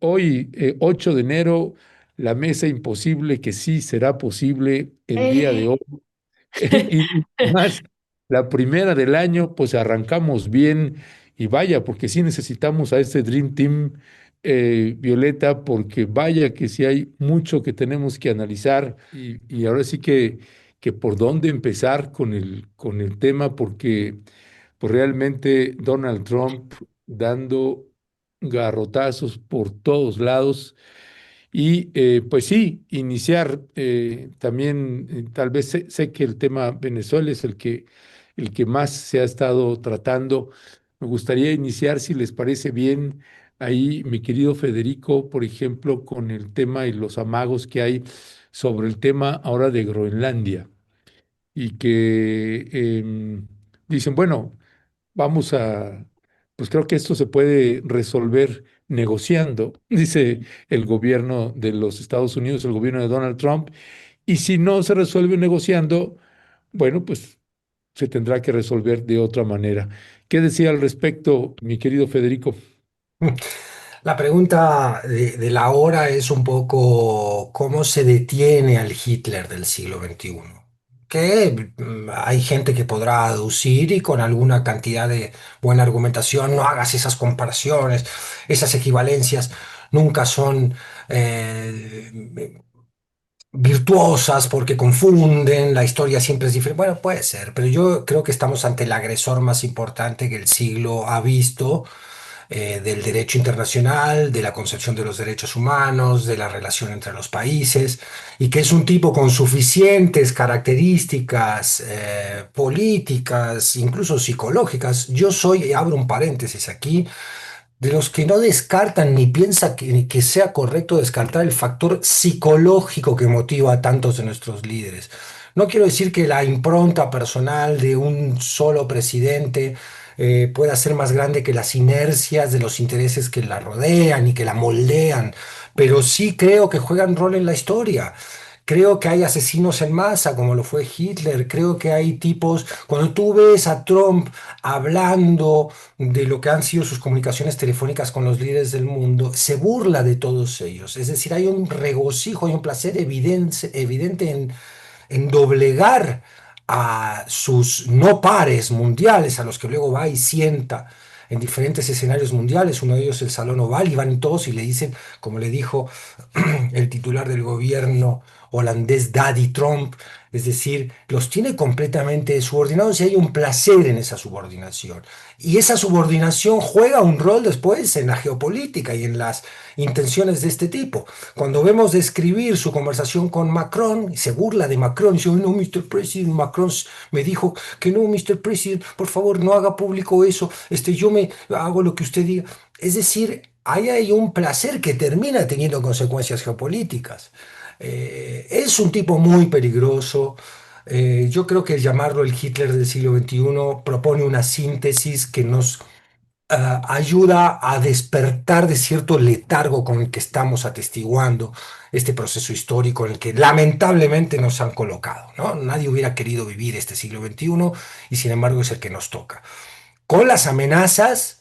hoy, 8 de enero, la mesa imposible que sí será posible el día de hoy. Y más, la primera del año, pues arrancamos bien y vaya, porque sí necesitamos a este Dream Team, Violeta, porque vaya que sí hay mucho que tenemos que analizar y ahora sí que por dónde empezar con el tema, porque pues realmente Donald Trump dando garrotazos por todos lados y pues sí, iniciar también, tal vez sé que el tema Venezuela es el que más se ha estado tratando. Me gustaría iniciar, si les parece bien, ahí, mi querido Federico, por ejemplo, con el tema y los amagos que hay sobre el tema ahora de Groenlandia y que dicen, bueno, vamos a, pues creo que esto se puede resolver negociando, dice el gobierno de los Estados Unidos, el gobierno de Donald Trump, y si no se resuelve negociando, bueno, pues se tendrá que resolver de otra manera. ¿Qué decía al respecto, mi querido Federico? La pregunta de la hora es un poco cómo se detiene al Hitler del siglo XXI. Que hay gente que podrá aducir y con alguna cantidad de buena argumentación, no hagas esas comparaciones, esas equivalencias nunca son virtuosas porque confunden, la historia siempre es diferente. Bueno, puede ser, pero yo creo que estamos ante el agresor más importante que el siglo ha visto, del derecho internacional, de la concepción de los derechos humanos, de la relación entre los países, y que es un tipo con suficientes características políticas, incluso psicológicas. Yo soy, abro un paréntesis aquí, de los que no descartan ni piensa que sea correcto descartar el factor psicológico que motiva a tantos de nuestros líderes. No quiero decir que la impronta personal de un solo presidente pueda ser más grande que las inercias de los intereses que la rodean y que la moldean, pero sí creo que juegan rol en la historia. Creo que hay asesinos en masa, como lo fue Hitler. Creo que hay tipos, cuando tú ves a Trump hablando de lo que han sido sus comunicaciones telefónicas con los líderes del mundo, se burla de todos ellos. Es decir, hay un regocijo, hay un placer evidente en doblegar a sus no pares mundiales, a los que luego va y sienta en diferentes escenarios mundiales, uno de ellos el Salón Oval, y van todos y le dicen, como le dijo el titular del gobierno holandés, Daddy Trump, es decir, los tiene completamente subordinados y hay un placer en esa subordinación. Y esa subordinación juega un rol después en la geopolítica y en las intenciones de este tipo. Cuando vemos describir su conversación con Macron, y se burla de Macron, dice, "Oh, no, Mr. President, Macron me dijo que no, Mr. President, por favor, no haga público eso, yo me hago lo que usted diga". Es decir, ahí hay un placer que termina teniendo consecuencias geopolíticas. Es un tipo muy peligroso. Yo creo que llamarlo el Hitler del siglo XXI propone una síntesis que nos ayuda a despertar de cierto letargo con el que estamos atestiguando este proceso histórico en el que lamentablemente nos han colocado, ¿no? Nadie hubiera querido vivir este siglo XXI y sin embargo es el que nos toca. Con las amenazas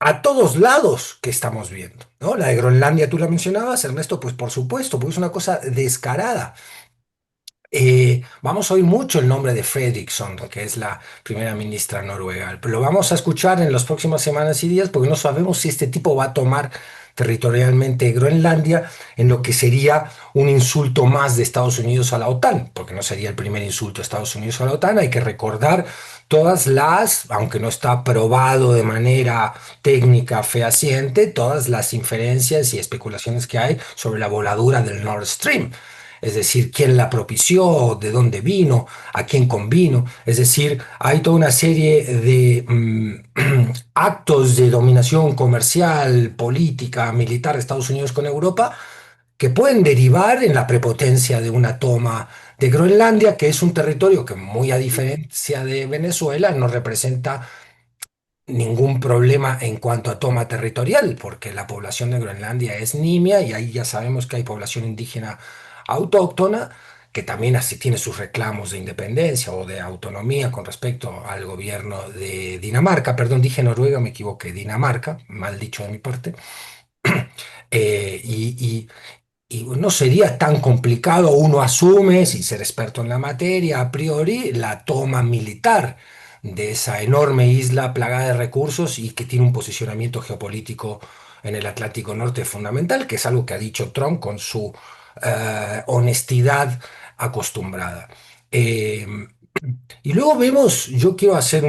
a todos lados que estamos viendo, ¿no? La de Groenlandia, tú la mencionabas, Ernesto, pues por supuesto, porque es una cosa descarada. Vamos a oír mucho el nombre de Fredriksson, que es la primera ministra noruega, pero lo vamos a escuchar en las próximas semanas y días porque no sabemos si este tipo va a tomar territorialmente Groenlandia en lo que sería un insulto más de Estados Unidos a la OTAN, porque no sería el primer insulto de Estados Unidos a la OTAN. Hay que recordar todas las, aunque no está probado de manera técnica fehaciente, todas las inferencias y especulaciones que hay sobre la voladura del Nord Stream. Es decir, quién la propició, de dónde vino, a quién convino. Es decir, hay toda una serie de actos de dominación comercial, política, militar de Estados Unidos con Europa que pueden derivar en la prepotencia de una toma de Groenlandia, que es un territorio que, muy a diferencia de Venezuela, no representa ningún problema en cuanto a toma territorial, porque la población de Groenlandia es nimia y ahí ya sabemos que hay población indígena autóctona que también así tiene sus reclamos de independencia o de autonomía con respecto al gobierno de Dinamarca. Perdón, dije Noruega, me equivoqué, Dinamarca, mal dicho de mi parte. Y no sería tan complicado, uno asume, sin ser experto en la materia, a priori, la toma militar de esa enorme isla plagada de recursos y que tiene un posicionamiento geopolítico en el Atlántico Norte fundamental, que es algo que ha dicho Trump con su honestidad acostumbrada. Eh, y luego vemos, yo quiero hacer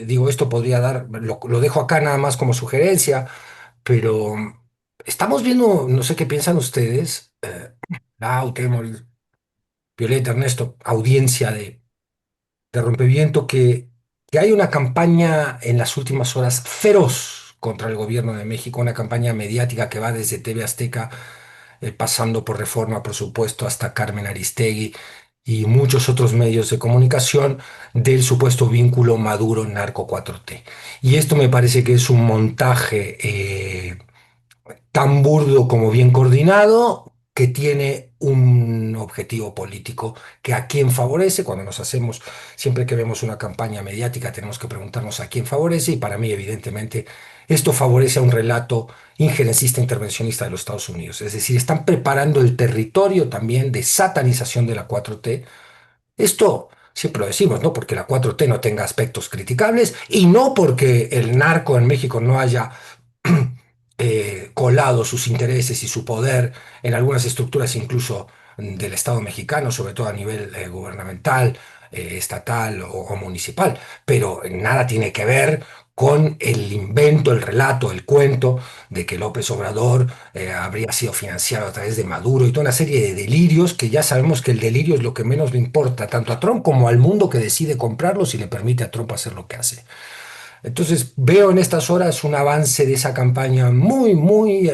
digo, esto podría dar, lo dejo acá nada más como sugerencia, pero estamos viendo, no sé qué piensan ustedes, Lau, Temol, Violeta, Ernesto, audiencia de Rompeviento, que hay una campaña en las últimas horas feroz contra el gobierno de México, una campaña mediática que va desde TV Azteca, pasando por Reforma, por supuesto, hasta Carmen Aristegui y muchos otros medios de comunicación del supuesto vínculo Maduro-Narco 4T. Y esto me parece que es un montaje tan burdo como bien coordinado, que tiene un objetivo político que a quién favorece. Cuando nos hacemos, siempre que vemos una campaña mediática, tenemos que preguntarnos a quién favorece, y para mí, evidentemente, esto favorece a un relato injerencista intervencionista de los Estados Unidos. Es decir, están preparando el territorio también de satanización de la 4T. Esto siempre lo decimos, no porque la 4T no tenga aspectos criticables y no porque el narco en México no haya colado sus intereses y su poder en algunas estructuras incluso del Estado mexicano, sobre todo a nivel gubernamental, estatal o municipal, pero nada tiene que ver con el invento, el relato, el cuento de que López Obrador habría sido financiado a través de Maduro y toda una serie de delirios que ya sabemos que el delirio es lo que menos le importa tanto a Trump como al mundo que decide comprarlos y le permite a Trump hacer lo que hace. Entonces veo en estas horas un avance de esa campaña muy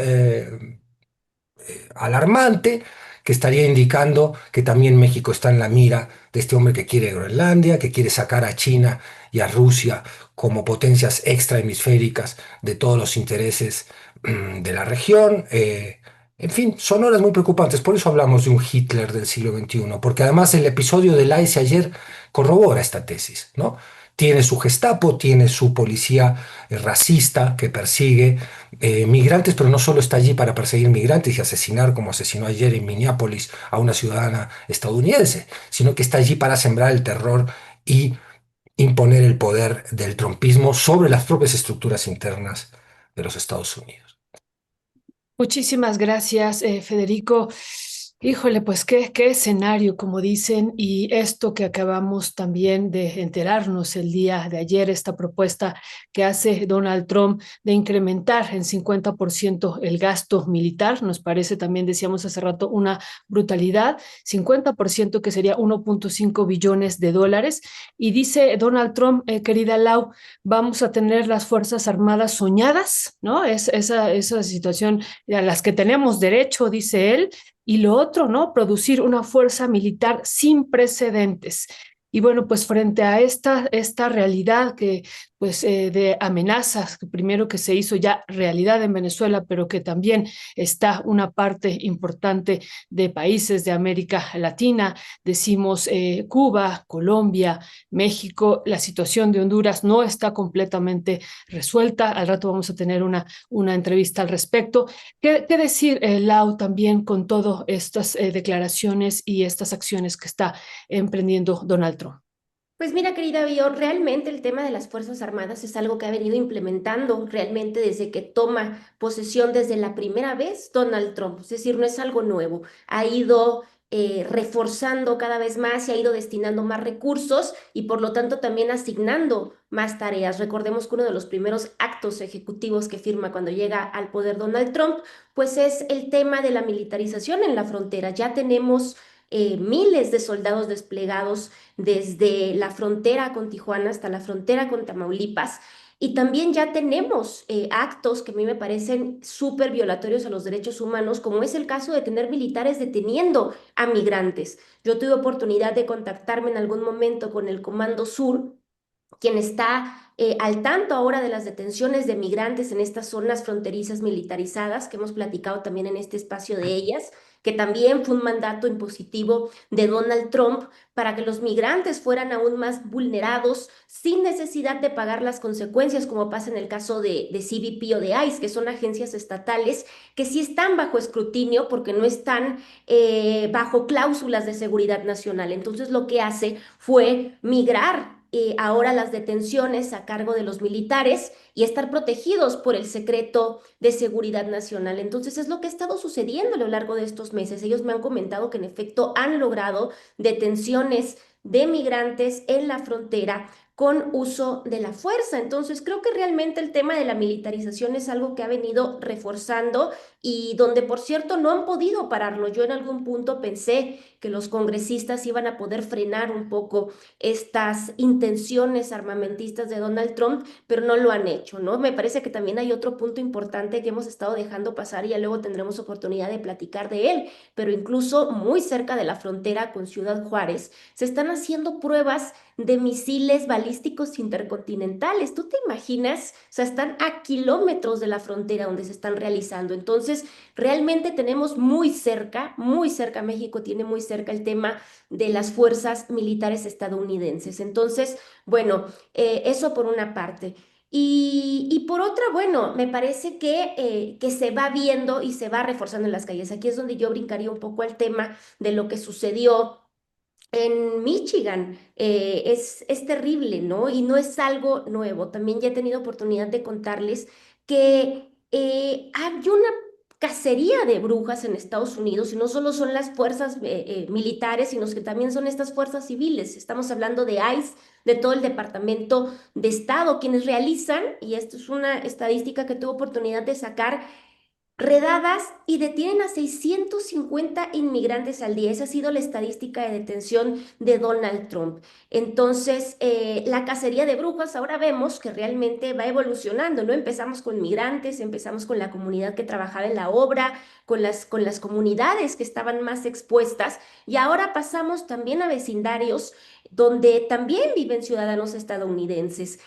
alarmante, que estaría indicando que también México está en la mira de este hombre que quiere Groenlandia, que quiere sacar a China y a Rusia como potencias extrahemisféricas de todos los intereses de la región. En fin, son horas muy preocupantes, por eso hablamos de un Hitler del siglo XXI, porque además el episodio del ICE ayer corrobora esta tesis, ¿no? Tiene su Gestapo, tiene su policía racista que persigue migrantes, pero no solo está allí para perseguir migrantes y asesinar, como asesinó ayer en Minneapolis a una ciudadana estadounidense, sino que está allí para sembrar el terror y imponer el poder del trumpismo sobre las propias estructuras internas de los Estados Unidos. Muchísimas gracias, Federico. Híjole, pues qué escenario, como dicen, y esto que acabamos también de enterarnos el día de ayer, esta propuesta que hace Donald Trump de incrementar en 50% el gasto militar, nos parece también, decíamos hace rato, una brutalidad, 50% que sería 1.5 billones de dólares, y dice Donald Trump, querida Lau, vamos a tener las Fuerzas Armadas soñadas, ¿no? Esa situación a las que tenemos derecho, dice él, y lo otro, ¿no? Producir una fuerza militar sin precedentes. Y bueno, pues frente a esta realidad que, pues, de amenazas, que primero que se hizo ya realidad en Venezuela, pero que también está una parte importante de países de América Latina, decimos Cuba, Colombia, México, la situación de Honduras no está completamente resuelta. Al rato vamos a tener una entrevista al respecto. ¿Qué decir, Lau, también con todas estas declaraciones y estas acciones que está emprendiendo Donald Trump? Pues mira, querida Bio, realmente el tema de las Fuerzas Armadas es algo que ha venido implementando realmente desde que toma posesión desde la primera vez Donald Trump. Es decir, no es algo nuevo. Ha ido reforzando cada vez más y ha ido destinando más recursos y por lo tanto también asignando más tareas. Recordemos que uno de los primeros actos ejecutivos que firma cuando llega al poder Donald Trump, pues es el tema de la militarización en la frontera. Ya tenemos miles de soldados desplegados desde la frontera con Tijuana hasta la frontera con Tamaulipas. Y también ya tenemos actos que a mí me parecen súper violatorios a los derechos humanos, como es el caso de tener militares deteniendo a migrantes. Yo tuve oportunidad de contactarme en algún momento con el Comando Sur, quien está al tanto ahora de las detenciones de migrantes en estas zonas fronterizas militarizadas, que hemos platicado también en este espacio de ellas, que también fue un mandato impositivo de Donald Trump para que los migrantes fueran aún más vulnerados sin necesidad de pagar las consecuencias, como pasa en el caso de CBP o de ICE, que son agencias estatales que sí están bajo escrutinio porque no están bajo cláusulas de seguridad nacional. Entonces lo que hace fue migrar ahora las detenciones a cargo de los militares y estar protegidos por el secreto de seguridad nacional. Entonces es lo que ha estado sucediendo a lo largo de estos meses. Ellos me han comentado que en efecto han logrado detenciones de migrantes en la frontera con uso de la fuerza. Entonces, creo que realmente el tema de la militarización es algo que ha venido reforzando y donde, por cierto, no han podido pararlo. Yo en algún punto pensé que los congresistas iban a poder frenar un poco estas intenciones armamentistas de Donald Trump, pero no lo han hecho, ¿no? Me parece que también hay otro punto importante que hemos estado dejando pasar y ya luego tendremos oportunidad de platicar de él, pero incluso muy cerca de la frontera con Ciudad Juárez se están haciendo pruebas de misiles balísticos intercontinentales. ¿Tú te imaginas? O sea, están a kilómetros de la frontera donde se están realizando. Entonces, realmente tenemos muy cerca, México tiene muy cerca el tema de las fuerzas militares estadounidenses. Entonces, bueno, eso por una parte. Y por otra, bueno, me parece que se va viendo y se va reforzando en las calles. Aquí es donde yo brincaría un poco al tema de lo que sucedió en Michigan. Es terrible, ¿no? Y no es algo nuevo. También ya he tenido oportunidad de contarles que hay una cacería de brujas en Estados Unidos y no solo son las fuerzas militares, sino que también son estas fuerzas civiles. Estamos hablando de ICE, de todo el Departamento de Estado, quienes realizan, y esto es una estadística que tuve oportunidad de sacar, redadas y detienen a 650 inmigrantes al día. Esa ha sido la estadística de detención de Donald Trump. Entonces, la cacería de brujas, ahora vemos que realmente va evolucionando, ¿no? Empezamos con migrantes, empezamos con la comunidad que trabajaba en la obra, con las comunidades que estaban más expuestas, y ahora pasamos también a vecindarios donde también viven ciudadanos estadounidenses.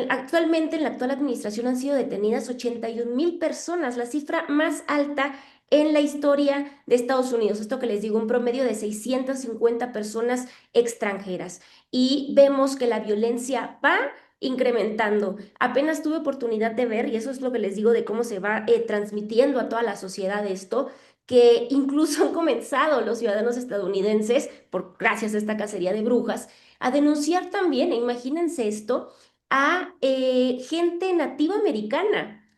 Actualmente, en la actual administración han sido detenidas 81,000 personas, la cifra más alta en la historia de Estados Unidos. Esto que les digo, un promedio de 650 personas extranjeras. Y vemos que la violencia va incrementando. Apenas tuve oportunidad de ver, y eso es lo que les digo de cómo se va transmitiendo a toda la sociedad esto, que incluso han comenzado los ciudadanos estadounidenses, gracias a esta cacería de brujas, a denunciar también, imagínense esto, a gente nativa americana,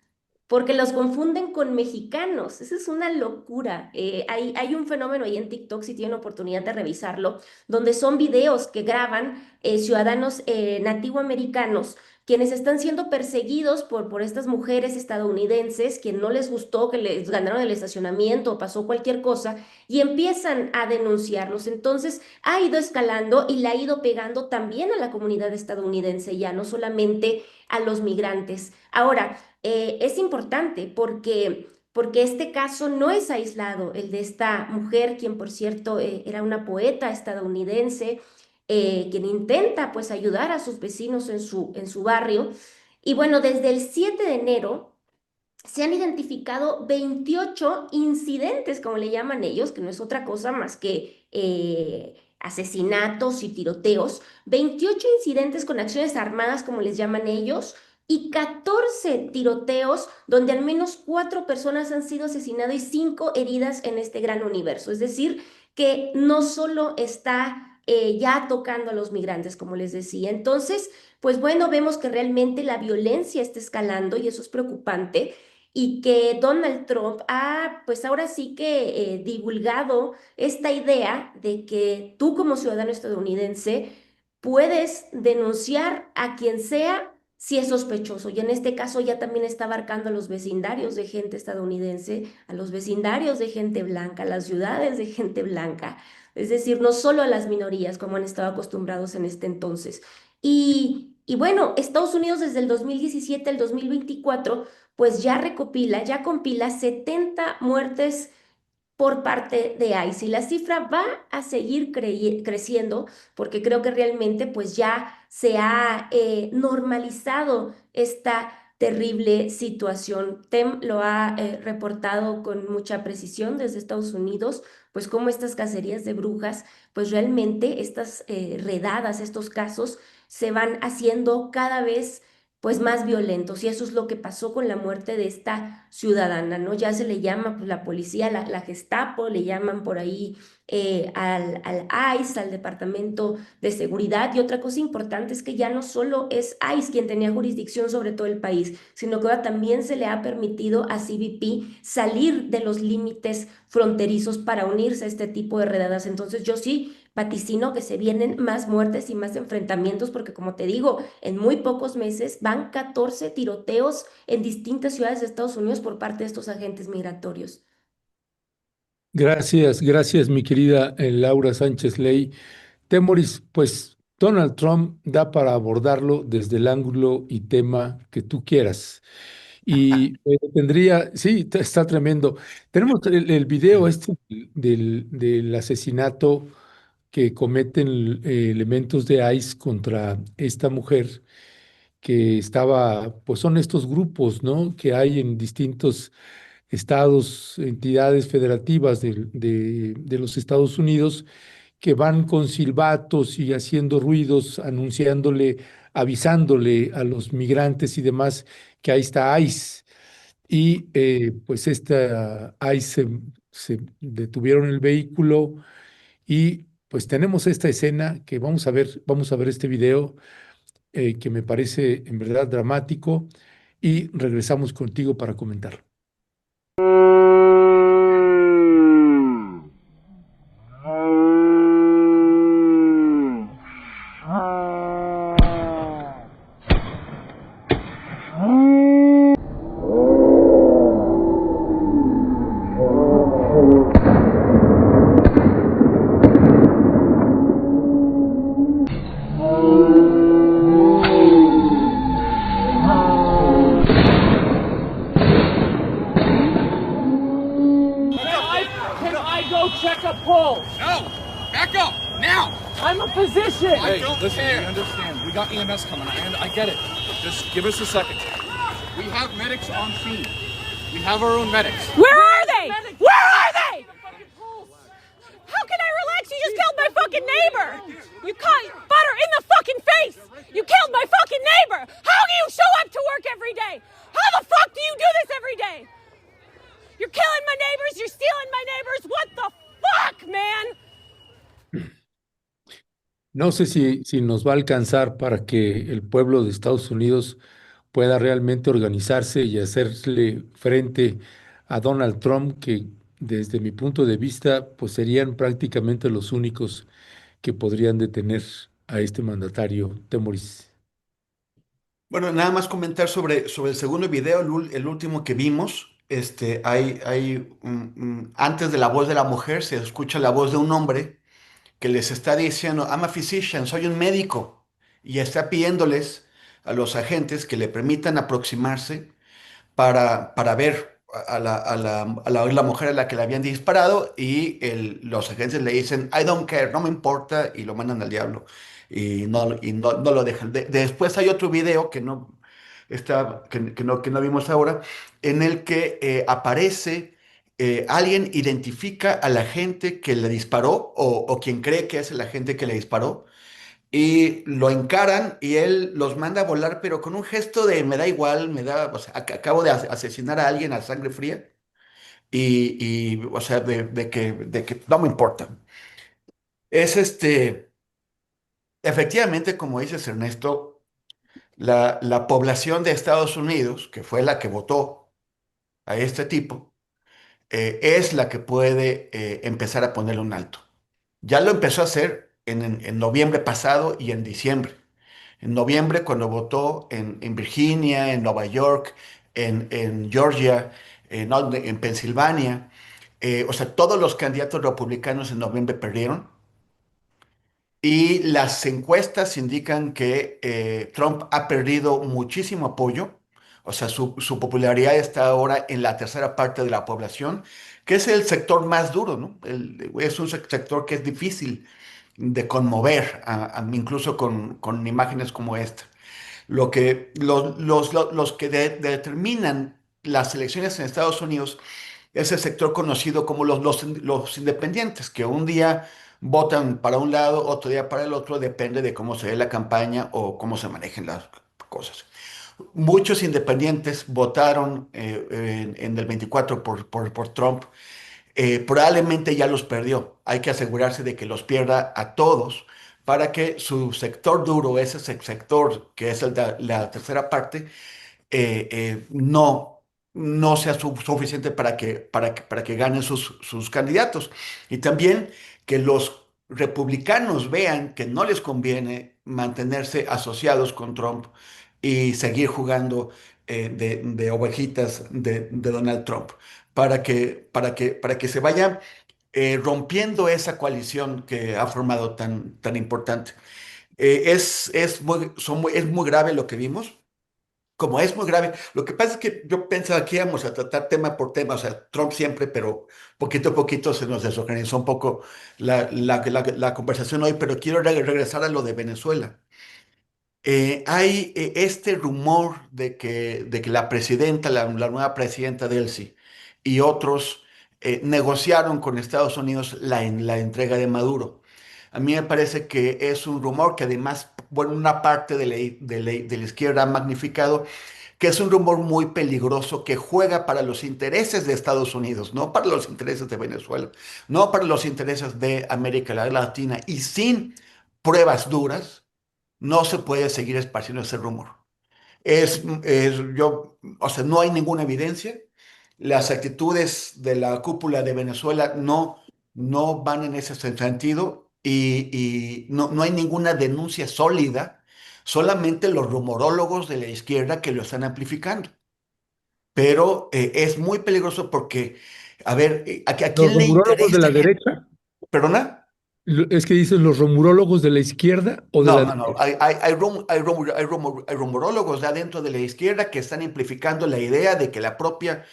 porque los confunden con mexicanos. Eso es una locura. Hay un fenómeno ahí en TikTok, si tienen oportunidad de revisarlo, donde son videos que graban ciudadanos nativoamericanos, quienes están siendo perseguidos por estas mujeres estadounidenses, que no les gustó que les ganaron el estacionamiento o pasó cualquier cosa, y empiezan a denunciarlos. Entonces, ha ido escalando y le ha ido pegando también a la comunidad estadounidense, ya no solamente a los migrantes. Ahora, es importante porque este caso no es aislado, el de esta mujer, quien por cierto era una poeta estadounidense, quien intenta pues ayudar a sus vecinos en su barrio. Y bueno, desde el 7 de enero se han identificado 28 incidentes, como le llaman ellos, que no es otra cosa más que asesinatos y tiroteos, 28 incidentes con acciones armadas, como les llaman ellos, y 14 tiroteos donde al menos 4 personas han sido asesinadas y 5 heridas en este gran universo. Es decir, que no solo está ya tocando a los migrantes, como les decía. Entonces, pues bueno, vemos que realmente la violencia está escalando y eso es preocupante y que Donald Trump ha, pues ahora sí que divulgado esta idea de que tú como ciudadano estadounidense puedes denunciar a quien sea si es sospechoso. Y en este caso ya también está abarcando a los vecindarios de gente estadounidense, a los vecindarios de gente blanca, a las ciudades de gente blanca. Es decir, no solo a las minorías como han estado acostumbrados en este entonces. Y bueno, Estados Unidos desde el 2017 al 2024 pues ya compila 70 muertes por parte de ICE. Y la cifra va a seguir creciendo porque creo que realmente pues ya se ha normalizado esta terrible situación. TEM lo ha reportado con mucha precisión desde Estados Unidos, pues como estas cacerías de brujas, pues realmente estas redadas, estos casos se van haciendo cada vez pues más violentos y eso es lo que pasó con la muerte de esta ciudadana, ¿no? Ya se le llama pues la policía, la Gestapo, le llaman por ahí al ICE, al Departamento de Seguridad. Y otra cosa importante es que ya no solo es ICE quien tenía jurisdicción sobre todo el país, sino que ahora también se le ha permitido a CBP salir de los límites fronterizos para unirse a este tipo de redadas. Entonces yo sí vaticino que se vienen más muertes y más enfrentamientos, porque como te digo, en muy pocos meses van 14 tiroteos en distintas ciudades de Estados Unidos por parte de estos agentes migratorios. Gracias, gracias, mi querida Laura Sánchez Ley. Temoris, pues Donald Trump da para abordarlo desde el ángulo y tema que tú quieras. Y sí, está tremendo. Tenemos el video este del asesinato que cometen elementos de ICE contra esta mujer que estaba, pues son estos grupos, ¿no? Que hay en distintos estados, entidades federativas de los Estados Unidos que van con silbatos y haciendo ruidos, anunciándole, avisándole a los migrantes y demás que ahí está ICE. Y pues esta ICE se detuvieron el vehículo y pues tenemos esta escena que vamos a ver este video que me parece en verdad dramático y regresamos contigo para comentarlo. Can I go check a pulse? No! Back up! Now! I'm a physician. I don't Listen, care. we understand. We got EMS coming. I get it. Just give us a second. We have medics on scene. We have our own medics. Where are they? Where are they? How can I relax? You just killed my fucking neighbor. You caught butter in the fucking face. You killed my fucking neighbor. How do you show up to work every day? How the fuck do you do this every day? You're killing my neighbors. You're stealing my neighbors. What the fuck, man? No sé si nos va a alcanzar para que el pueblo de Estados Unidos pueda realmente organizarse y hacerle frente a Donald Trump, que desde mi punto de vista, pues serían prácticamente los únicos que podrían detener a este mandatario, Temoris. Bueno, nada más comentar sobre el segundo video, el último que vimos. Antes de la voz de la mujer se escucha la voz de un hombre que les está diciendo, I'm a physician, soy un médico, y está pidiéndoles a los agentes que le permitan aproximarse para ver a la mujer a la que le habían disparado y los agentes le dicen, I don't care, no me importa, y lo mandan al diablo y no lo dejan. Después hay otro video que no vimos ahora, en el que aparece alguien identifica a la gente que le disparó o quien cree que es el agente que le disparó y lo encaran y él los manda a volar, pero con un gesto de me da igual, o sea, acabo de asesinar a alguien a sangre fría o sea, de que no me importa. Es efectivamente, como dices Ernesto, la población de Estados Unidos, que fue la que votó a este tipo, es la que puede empezar a ponerle un alto. Ya lo empezó a hacer en noviembre pasado y en diciembre. En noviembre, cuando votó en Virginia, en Nueva York, en Georgia, no, en Pensilvania, o sea, todos los candidatos republicanos en noviembre perdieron. Y las encuestas indican que Trump ha perdido muchísimo apoyo, o sea, su popularidad está ahora en la tercera parte de la población. que es el sector más duro, ¿no? Es un sector que es difícil de conmover, incluso con imágenes como esta. Los que determinan las elecciones en Estados Unidos es el sector conocido como los independientes, que un día votan para un lado, otro día para el otro, depende de cómo se ve la campaña o cómo se manejen las cosas. Muchos independientes votaron en el 24 por Trump. Probablemente ya los perdió. Hay que asegurarse de que los pierda a todos para que su sector duro, ese sector que es la tercera parte, no sea suficiente para que ganen sus candidatos. Y también que los republicanos vean que no les conviene mantenerse asociados con Trump y seguir jugando de ovejitas de Donald Trump, para que se vaya rompiendo esa coalición que ha formado tan importante. Es muy grave lo que vimos. Como es muy grave, lo que pasa es que yo pensaba que íbamos a tratar tema por tema, o sea, Trump siempre, pero poquito a poquito se nos desorganizó un poco la conversación hoy, pero quiero regresar a lo de Venezuela. Hay este rumor de que la presidenta, la nueva presidenta Delcy y otros negociaron con Estados Unidos la entrega de Maduro. A mí me parece que es un rumor que además, bueno, una parte de la izquierda ha magnificado, que es un rumor muy peligroso que juega para los intereses de Estados Unidos, no para los intereses de Venezuela, no para los intereses de América Latina, y sin pruebas duras no se puede seguir esparciendo ese rumor. O sea, no hay ninguna evidencia. Las actitudes de la cúpula de Venezuela no van en ese sentido y no hay ninguna denuncia sólida, solamente los rumorólogos de la izquierda que lo están amplificando. Pero es muy peligroso porque, a ver, ¿a Los quién le rumorólogos de interesa? la derecha, ¿Perdona? es que dicen los rumorólogos de la izquierda o de No, la no, no. derecha. Hay rumorólogos de adentro de la izquierda que están amplificando la idea de que la propia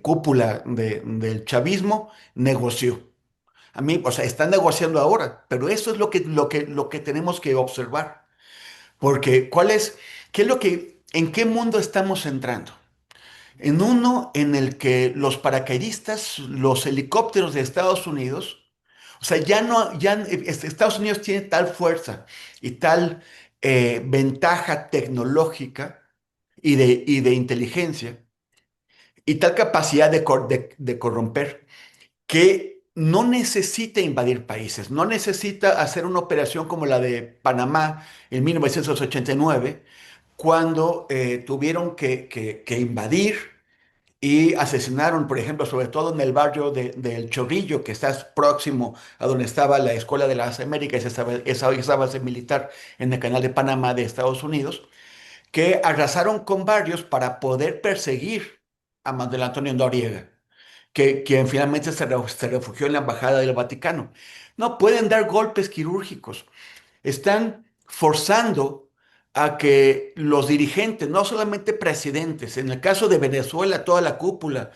cúpula del chavismo negoció. A mí, o sea, están negociando ahora, pero eso es lo que tenemos que observar. Porque, ¿en qué mundo estamos entrando? En uno en el que los paracaidistas, los helicópteros de Estados Unidos, o sea, Estados Unidos tiene tal fuerza y tal ventaja tecnológica y de inteligencia y tal capacidad de corromper que no necesita invadir países, no necesita hacer una operación como la de Panamá en 1989, cuando tuvieron que invadir y asesinaron, por ejemplo, sobre todo en el barrio del Chorrillo, que está próximo a donde estaba la Escuela de las Américas, esa base militar en el Canal de Panamá de Estados Unidos, que arrasaron con barrios para poder perseguir a Manuel Antonio Noriega, quien finalmente se refugió en la Embajada del Vaticano. No pueden dar golpes quirúrgicos. Están forzando a que los dirigentes, no solamente presidentes, en el caso de Venezuela, toda la cúpula,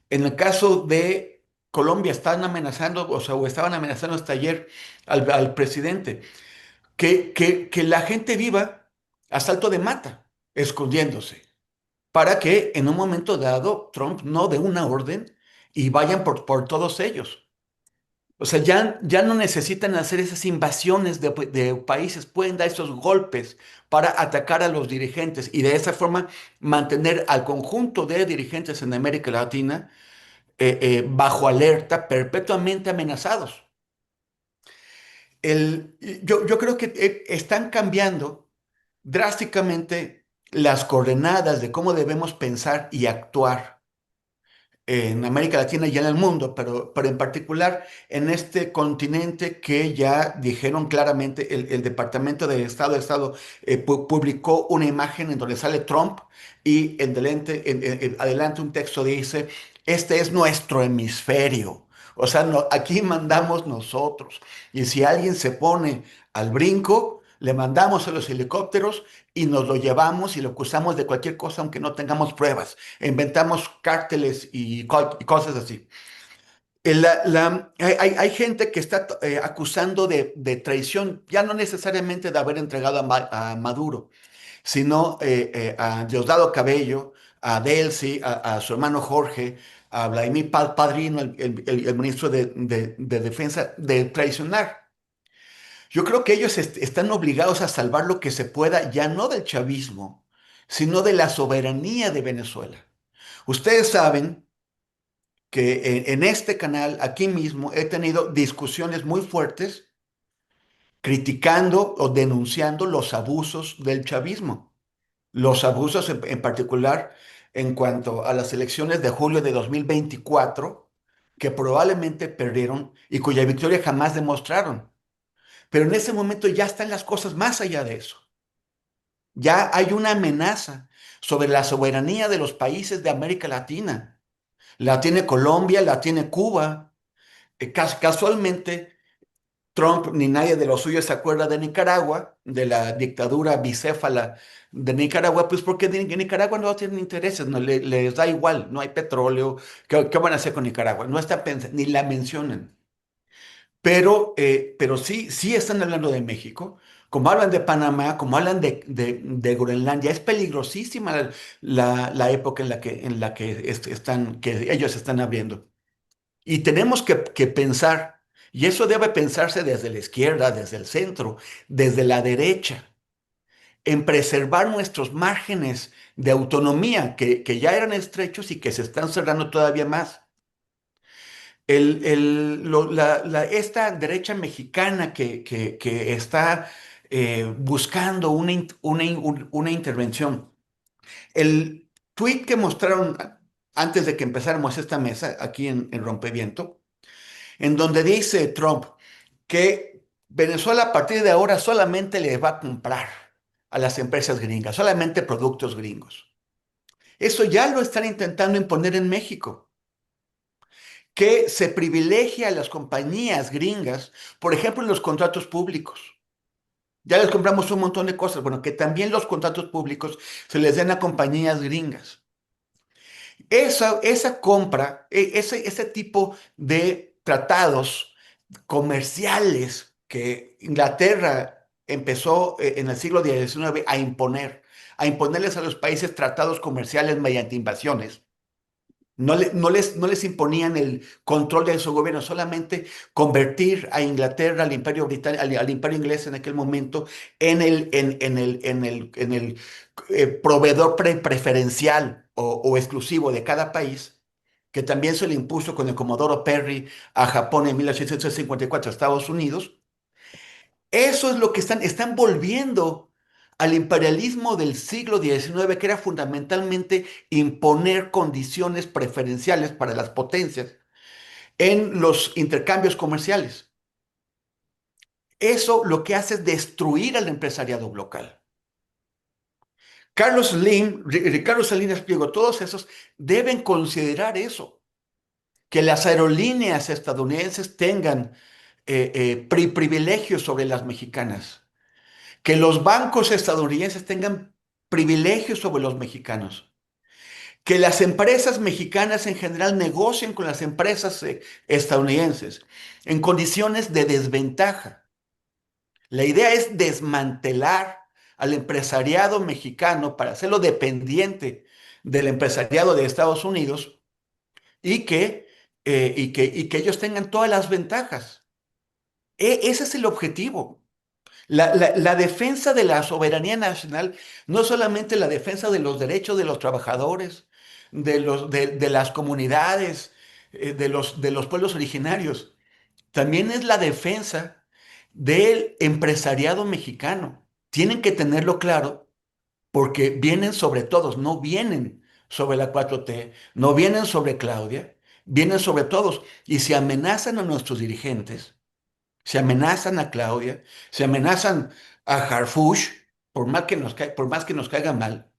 en el caso de Colombia, están amenazando, o sea, o estaban amenazando hasta ayer al presidente, que la gente viva a salto de mata, escondiéndose, para que en un momento dado Trump no dé una orden y vayan por todos ellos. O sea, ya no necesitan hacer esas invasiones de países, pueden dar esos golpes para atacar a los dirigentes y de esa forma mantener al conjunto de dirigentes en América Latina bajo alerta, perpetuamente amenazados. Yo creo que están cambiando drásticamente las coordenadas de cómo debemos pensar y actuar en América Latina y en el mundo, pero en particular en este continente que ya dijeron claramente, el Departamento de Estado publicó una imagen en donde sale Trump y adelante un texto dice, este es nuestro hemisferio, o sea, aquí mandamos nosotros, y si alguien se pone al brinco, le mandamos a los helicópteros y nos lo llevamos y lo acusamos de cualquier cosa aunque no tengamos pruebas. Inventamos cárteles y cosas así. Hay gente que está acusando de traición, ya no necesariamente de haber entregado a Maduro, sino a Diosdado Cabello, a Delcy, a su hermano Jorge, a Vladimir Padrino, el ministro de Defensa, de traicionar. Yo creo que ellos están obligados a salvar lo que se pueda, ya no del chavismo, sino de la soberanía de Venezuela. Ustedes saben que en este canal, aquí mismo, he tenido discusiones muy fuertes criticando o denunciando los abusos del chavismo. Los abusos en particular en cuanto a las elecciones de julio de 2024, que probablemente perdieron y cuya victoria jamás demostraron. Pero en ese momento ya están las cosas más allá de eso. Ya hay una amenaza sobre la soberanía de los países de América Latina. La tiene Colombia, la tiene Cuba. Casualmente, Trump ni nadie de los suyos se acuerda de Nicaragua, de la dictadura bicéfala de Nicaragua, pues porque en Nicaragua no tienen intereses, no les da igual, no hay petróleo. ¿Qué van a hacer con Nicaragua? No está pensando, ni la mencionan. Pero sí, sí están hablando de México, como hablan de Panamá, como hablan de Groenlandia. Es peligrosísima la época que ellos están abriendo. Y tenemos que pensar, y eso debe pensarse desde la izquierda, desde el centro, desde la derecha, en preservar nuestros márgenes de autonomía que ya eran estrechos y que se están cerrando todavía más. Esta derecha mexicana que está buscando una intervención. El tweet que mostraron antes de que empezáramos esta mesa, aquí en Rompeviento, en donde dice Trump que Venezuela a partir de ahora solamente le va a comprar a las empresas gringas, solamente productos gringos. Eso ya lo están intentando imponer en México, que se privilegia a las compañías gringas, por ejemplo, en los contratos públicos. Ya les compramos un montón de cosas. Bueno, que también los contratos públicos se les den a compañías gringas. Esa compra, ese tipo de tratados comerciales que Inglaterra empezó en el siglo XIX a imponerles a los países tratados comerciales mediante invasiones. No les imponían el control de su gobierno, solamente convertir a Inglaterra, al Imperio Británico, al Imperio Inglés en aquel momento, en el proveedor preferencial o exclusivo de cada país, que también se le impuso con el Comodoro Perry a Japón en 1854 a Estados Unidos. Eso es lo que están volviendo al imperialismo del siglo XIX, que era fundamentalmente imponer condiciones preferenciales para las potencias en los intercambios comerciales. Eso lo que hace es destruir al empresariado local. Carlos Slim, Ricardo Salinas Pliego, todos esos deben considerar eso, que las aerolíneas estadounidenses tengan privilegios sobre las mexicanas, que los bancos estadounidenses tengan privilegios sobre los mexicanos, que las empresas mexicanas en general negocien con las empresas estadounidenses en condiciones de desventaja. La idea es desmantelar al empresariado mexicano para hacerlo dependiente del empresariado de Estados Unidos y que ellos tengan todas las ventajas. Ese es el objetivo. La defensa de la soberanía nacional no es solamente la defensa de los derechos de los trabajadores, de las comunidades, de los pueblos originarios. También es la defensa del empresariado mexicano. Tienen que tenerlo claro porque vienen sobre todos, no vienen sobre la 4T, no vienen sobre Claudia, vienen sobre todos. Y si amenazan a nuestros dirigentes, se amenazan a Claudia, se amenazan a Harfush, por más que nos caiga mal,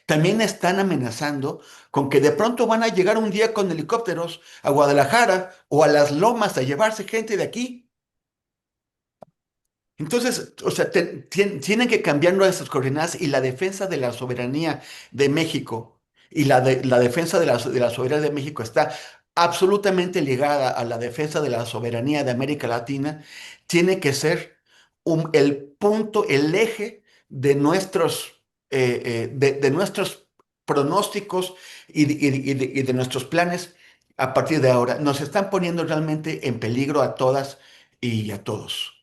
también están amenazando con que de pronto van a llegar un día con helicópteros a Guadalajara o a las Lomas a llevarse gente de aquí. Entonces, o sea, tienen que cambiar nuestras coordenadas y la defensa de la soberanía de México y la defensa de la soberanía de México está absolutamente ligada a la defensa de la soberanía de América Latina. Tiene que ser el punto, el eje de nuestros pronósticos y de nuestros planes a partir de ahora. Nos están poniendo realmente en peligro a todas y a todos.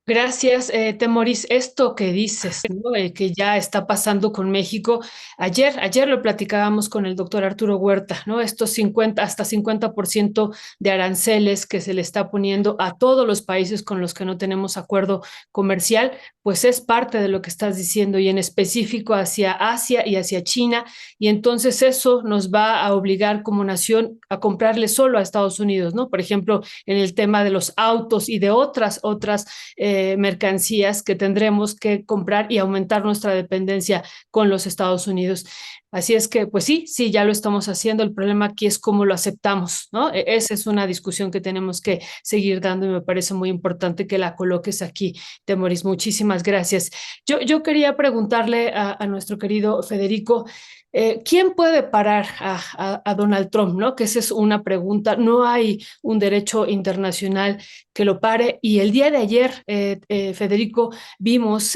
Gracias, Temoris. Esto que dices, ¿no? Que ya está pasando con México. Ayer lo platicábamos con el doctor Arturo Huerta, ¿no? Estos 50, hasta 50% de aranceles que se le está poniendo a todos los países con los que no tenemos acuerdo comercial, pues es parte de lo que estás diciendo y en específico hacia Asia y hacia China. Y entonces eso nos va a obligar como nación a comprarle solo a Estados Unidos, ¿no? Por ejemplo, en el tema de los autos y de otras mercancías que tendremos que comprar y aumentar nuestra dependencia con los Estados Unidos. Así es que, pues sí, ya lo estamos haciendo. El problema aquí es cómo lo aceptamos, ¿no? Esa es una discusión que tenemos que seguir dando y me parece muy importante que la coloques aquí, Temoris. Muchísimas gracias. Yo quería preguntarle a nuestro querido Federico, ¿quién puede parar a Donald Trump, ¿no? Que esa es una pregunta. No hay un derecho internacional que lo pare. Y el día de ayer, Federico, vimos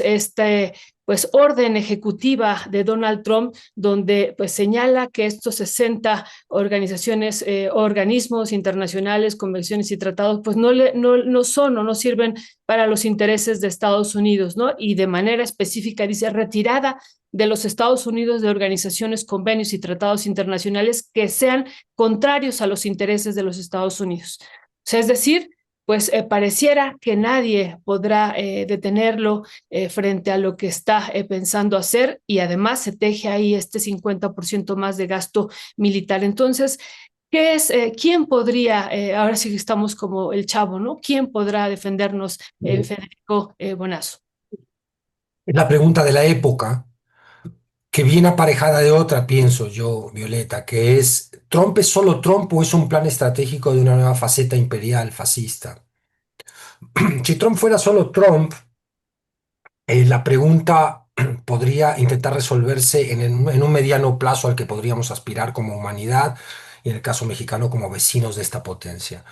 pues orden ejecutiva de Donald Trump donde pues señala que estos 60 organizaciones, organismos internacionales, convenciones y tratados pues no son o no sirven para los intereses de Estados Unidos, ¿no? Y de manera específica dice retirada de los Estados Unidos de organizaciones, convenios y tratados internacionales que sean contrarios a los intereses de los Estados Unidos. O sea, es decir, pues pareciera que nadie podrá detenerlo frente a lo que está pensando hacer y además se teje ahí este 50% más de gasto militar. Entonces, ¿quién podría, ahora sí que estamos como el chavo, ¿no? ¿Quién podrá defendernos, Federico Bonazo? Es la pregunta de la época, que viene aparejada de otra, pienso yo, Violeta, que es, ¿Trump es solo Trump o es un plan estratégico de una nueva faceta imperial fascista? Si Trump fuera solo Trump, la pregunta podría intentar resolverse en un mediano plazo al que podríamos aspirar como humanidad y en el caso mexicano como vecinos de esta potencia.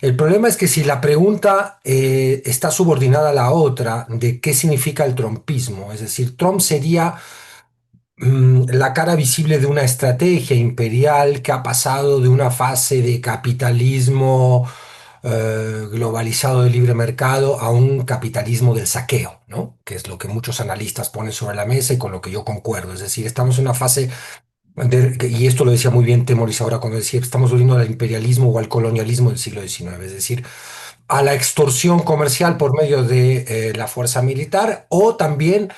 El problema es que si la pregunta está subordinada a la otra de qué significa el trumpismo, es decir, Trump sería la cara visible de una estrategia imperial que ha pasado de una fase de capitalismo globalizado de libre mercado a un capitalismo del saqueo, ¿no? Que es lo que muchos analistas ponen sobre la mesa y con lo que yo concuerdo. Es decir, estamos en una fase, y esto lo decía muy bien Temoris ahora cuando decía, estamos volviendo al imperialismo o al colonialismo del siglo XIX, es decir, a la extorsión comercial por medio de la fuerza militar o también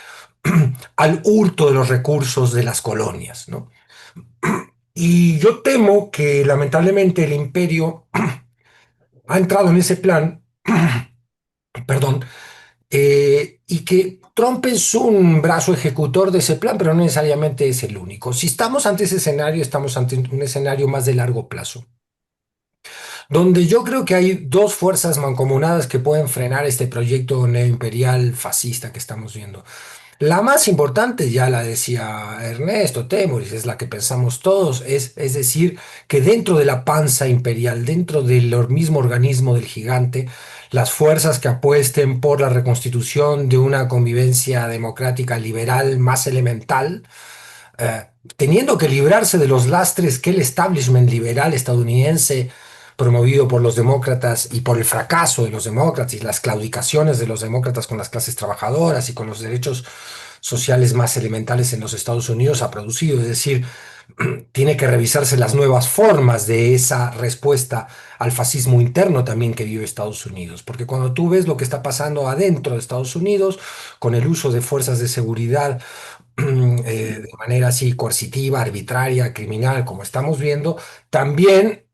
al hurto de los recursos de las colonias, ¿no? Y yo temo que lamentablemente el imperio ha entrado en ese plan, perdón, y que Trump es un brazo ejecutor de ese plan, pero no necesariamente es el único. Si estamos ante ese escenario, estamos ante un escenario más de largo plazo, donde yo creo que hay dos fuerzas mancomunadas que pueden frenar este proyecto neoimperial fascista que estamos viendo. La más importante, ya la decía Ernesto Temoris, es la que pensamos todos, es decir, que dentro de la panza imperial, dentro del mismo organismo del gigante, las fuerzas que apuesten por la reconstitución de una convivencia democrática liberal más elemental, teniendo que librarse de los lastres que el establishment liberal estadounidense promovido por los demócratas y por el fracaso de los demócratas y las claudicaciones de los demócratas con las clases trabajadoras y con los derechos sociales más elementales en los Estados Unidos ha producido. Es decir, tiene que revisarse las nuevas formas de esa respuesta al fascismo interno también que vive Estados Unidos. Porque cuando tú ves lo que está pasando adentro de Estados Unidos, con el uso de fuerzas de seguridad de manera así coercitiva, arbitraria, criminal, como estamos viendo, también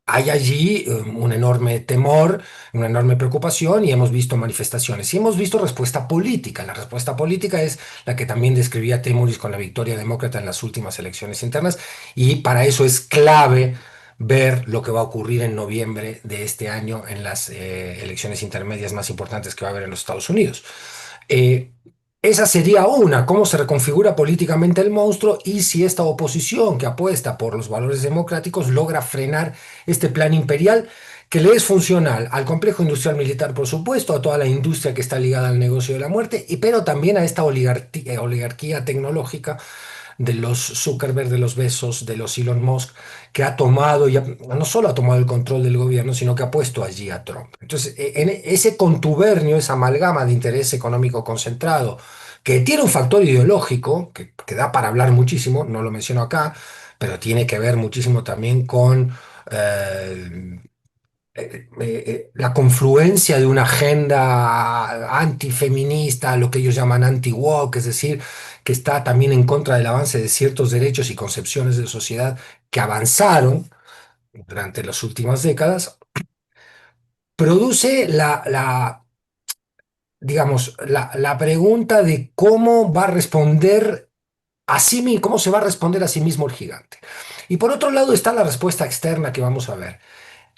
hay allí un enorme temor, una enorme preocupación y hemos visto manifestaciones y hemos visto respuesta política. La respuesta política es la que también describía Temoris con la victoria demócrata en las últimas elecciones internas y para eso es clave ver lo que va a ocurrir en noviembre de este año en las elecciones intermedias más importantes que va a haber en los Estados Unidos. Eh, Esa sería una, cómo se reconfigura políticamente el monstruo y si esta oposición que apuesta por los valores democráticos logra frenar este plan imperial que le es funcional al complejo industrial militar, por supuesto, a toda la industria que está ligada al negocio de la muerte, pero también a esta oligarquía tecnológica de los Zuckerberg, de los Bezos, de los Elon Musk, que ha tomado, no solo ha tomado el control del gobierno, sino que ha puesto allí a Trump. Entonces, en ese contubernio, esa amalgama de interés económico concentrado, que tiene un factor ideológico, que da para hablar muchísimo, no lo menciono acá, pero tiene que ver muchísimo también con eh, la confluencia de una agenda antifeminista, lo que ellos llaman anti-woke, es decir, que está también en contra del avance de ciertos derechos y concepciones de sociedad que avanzaron durante las últimas décadas, produce digamos, la pregunta de cómo va a responder cómo se va a responder a sí mismo el gigante. Y por otro lado está la respuesta externa que vamos a ver.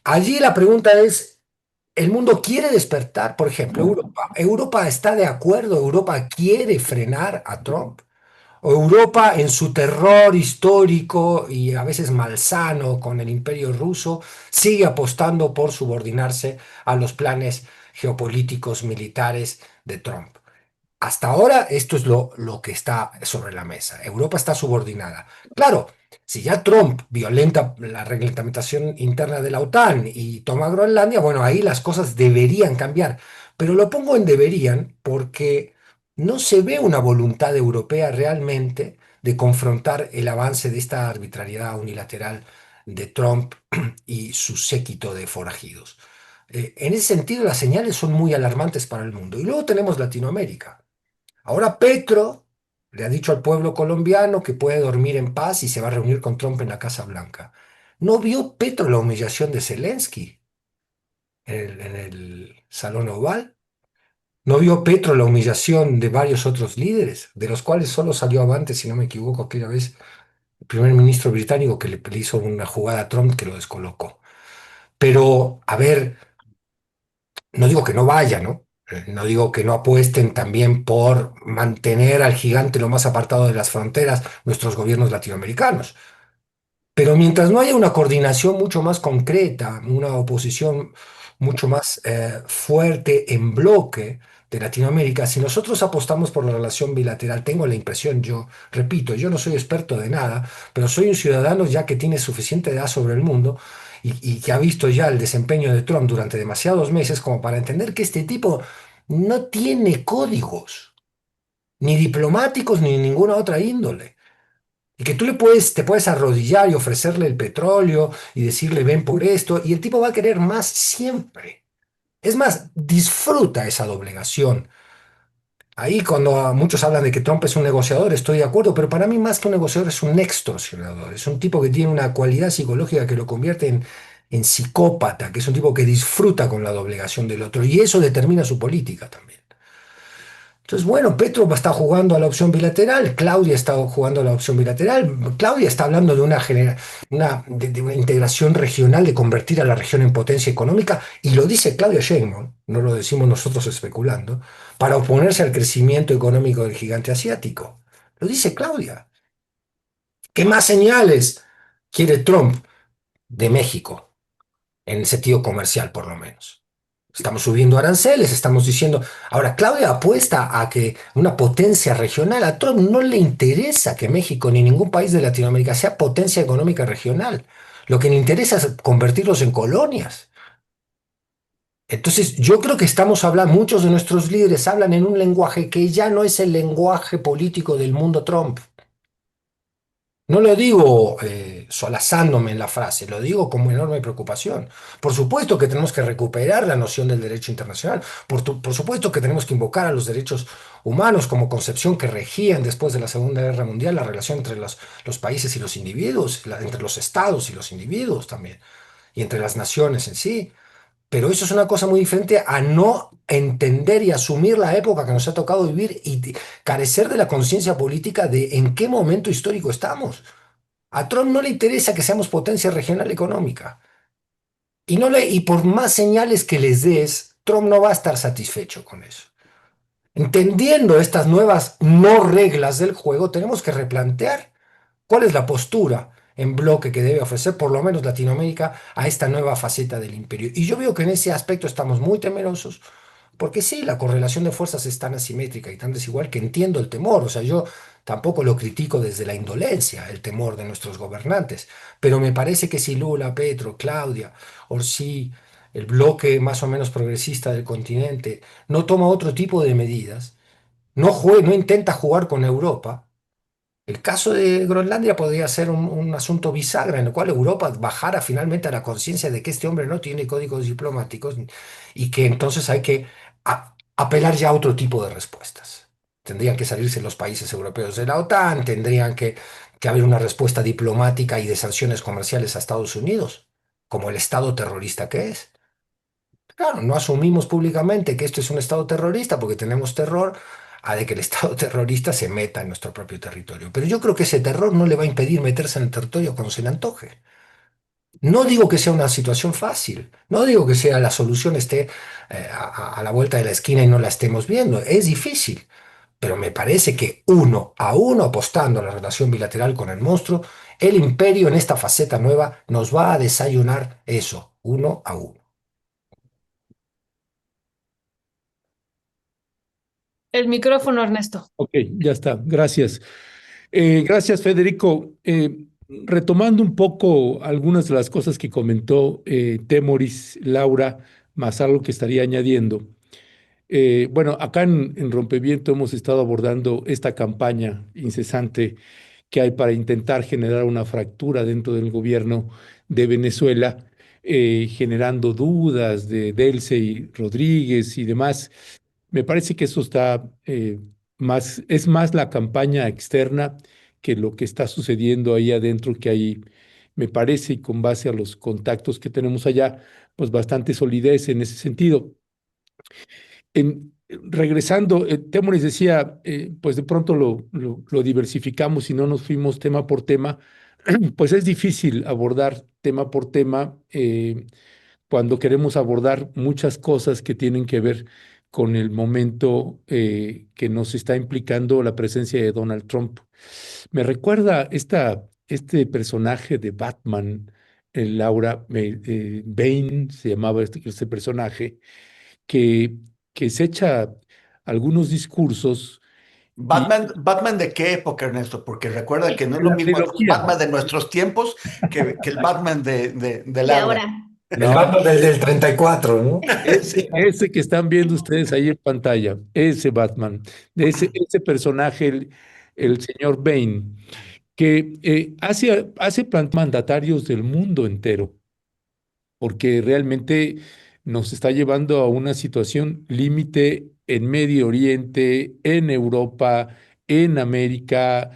Allí la pregunta es, ¿el mundo quiere despertar? Por ejemplo, Europa está de acuerdo, Europa quiere frenar a Trump. O Europa, en su terror histórico y a veces malsano con el imperio ruso, sigue apostando por subordinarse a los planes geopolíticos militares de Trump. Hasta ahora esto es lo que está sobre la mesa. Europa está subordinada. Claro, si ya Trump violenta la reglamentación interna de la OTAN y toma Groenlandia, bueno, ahí las cosas deberían cambiar. Pero lo pongo en deberían porque no se ve una voluntad europea realmente de confrontar el avance de esta arbitrariedad unilateral de Trump y su séquito de forajidos. En ese sentido, las señales son muy alarmantes para el mundo. Y luego tenemos Latinoamérica. Ahora Petro le ha dicho al pueblo colombiano que puede dormir en paz y se va a reunir con Trump en la Casa Blanca. ¿No vio Petro la humillación de Zelensky en el Salón Oval? ¿No vio Petro la humillación de varios otros líderes, de los cuales solo salió avante, si no me equivoco, aquella vez el primer ministro británico que le hizo una jugada a Trump que lo descolocó? Pero, a ver, no digo que no vaya, ¿no? No digo que no apuesten también por mantener al gigante lo más apartado de las fronteras nuestros gobiernos latinoamericanos. Pero mientras no haya una coordinación mucho más concreta, una oposición mucho más fuerte en bloque de Latinoamérica, si nosotros apostamos por la relación bilateral, tengo la impresión, yo repito, yo no soy experto de nada, pero soy un ciudadano ya que tiene suficiente edad sobre el mundo y que ha visto ya el desempeño de Trump durante demasiados meses como para entender que este tipo no tiene códigos, ni diplomáticos ni ninguna otra índole. Y que tú te puedes arrodillar y ofrecerle el petróleo y decirle ven por esto, y el tipo va a querer más siempre. Es más, disfruta esa doblegación. Ahí cuando muchos hablan de que Trump es un negociador, estoy de acuerdo, pero para mí más que un negociador es un extorsionador. Es un tipo que tiene una cualidad psicológica que lo convierte en psicópata, que es un tipo que disfruta con la doblegación del otro, y eso determina su política también. Entonces, bueno, Petro está jugando a la opción bilateral, Claudia está jugando a la opción bilateral, Claudia está hablando de de una integración regional, de convertir a la región en potencia económica, y lo dice Claudia Sheinbaum, no lo decimos nosotros especulando, para oponerse al crecimiento económico del gigante asiático. Lo dice Claudia. ¿Qué más señales quiere Trump de México, en el sentido comercial por lo menos? Estamos subiendo aranceles, estamos diciendo. Ahora, Claudia apuesta a que una potencia regional, a Trump no le interesa que México ni ningún país de Latinoamérica sea potencia económica regional. Lo que le interesa es convertirlos en colonias. Entonces, yo creo que estamos hablando, muchos de nuestros líderes hablan en un lenguaje que ya no es el lenguaje político del mundo Trump. No lo digo solazándome en la frase, lo digo con enorme preocupación. Por supuesto que tenemos que recuperar la noción del derecho internacional, por supuesto que tenemos que invocar a los derechos humanos como concepción que regían después de la Segunda Guerra Mundial la relación entre los países y los individuos, entre los estados y los individuos también, y entre las naciones en sí. Pero eso es una cosa muy diferente a no entender y asumir la época que nos ha tocado vivir y carecer de la conciencia política de en qué momento histórico estamos. A Trump no le interesa que seamos potencia regional económica. Y por más señales que les des, Trump no va a estar satisfecho con eso. Entendiendo estas nuevas no reglas del juego, tenemos que replantear cuál es la postura en bloque que debe ofrecer por lo menos Latinoamérica a esta nueva faceta del imperio. Y yo veo que en ese aspecto estamos muy temerosos, porque sí, la correlación de fuerzas es tan asimétrica y tan desigual que entiendo el temor. O sea, yo tampoco lo critico desde la indolencia, el temor de nuestros gobernantes, pero me parece que si Lula, Petro, Claudia, Orsi, el bloque más o menos progresista del continente, no toma otro tipo de medidas, no intenta jugar con Europa. El caso de Groenlandia podría ser un asunto bisagra en el cual Europa bajara finalmente a la conciencia de que este hombre no tiene códigos diplomáticos y que entonces hay que apelar ya a otro tipo de respuestas. Tendrían que salirse los países europeos de la OTAN, tendrían que haber una respuesta diplomática y de sanciones comerciales a Estados Unidos, como el Estado terrorista que es. Claro, no asumimos públicamente que esto es un Estado terrorista porque tenemos terror a de que el Estado terrorista se meta en nuestro propio territorio. Pero yo creo que ese terror no le va a impedir meterse en el territorio cuando se le antoje. No digo que sea una situación fácil, no digo que sea la solución esté a la vuelta de la esquina y no la estemos viendo. Es difícil, pero me parece que uno a uno, apostando a la relación bilateral con el monstruo, el imperio en esta faceta nueva nos va a desayunar eso, uno a uno. El micrófono, Ernesto. Ok, ya está, gracias. Gracias, Federico. Retomando un poco algunas de las cosas que comentó Temoris, Laura, más algo que estaría añadiendo. Bueno, acá en Rompeviento hemos estado abordando esta campaña incesante que hay para intentar generar una fractura dentro del gobierno de Venezuela, generando dudas de Delcy y Rodríguez y demás. Me parece que eso está es más la campaña externa que lo que está sucediendo ahí adentro, que hay, me parece, y con base a los contactos que tenemos allá, pues bastante solidez en ese sentido. Regresando, Temoris decía, pues de pronto lo diversificamos y no nos fuimos tema por tema, pues es difícil abordar tema por tema cuando queremos abordar muchas cosas que tienen que ver con el momento que nos está implicando la presencia de Donald Trump. Me recuerda este personaje de Batman, Laura Bane, se llamaba este personaje, que, que se echa algunos discursos y ¿Batman de qué época, Ernesto? Porque recuerda que no es lo la mismo el trilogía. Batman de nuestros tiempos que el Batman de De Laura. ahora. El Batman del 34, ¿no? Sí. Ese que están viendo ustedes ahí en pantalla, ese Batman, de ese personaje, el señor Bane, que hace mandatarios del mundo entero, porque realmente nos está llevando a una situación límite en Medio Oriente, en Europa, en América,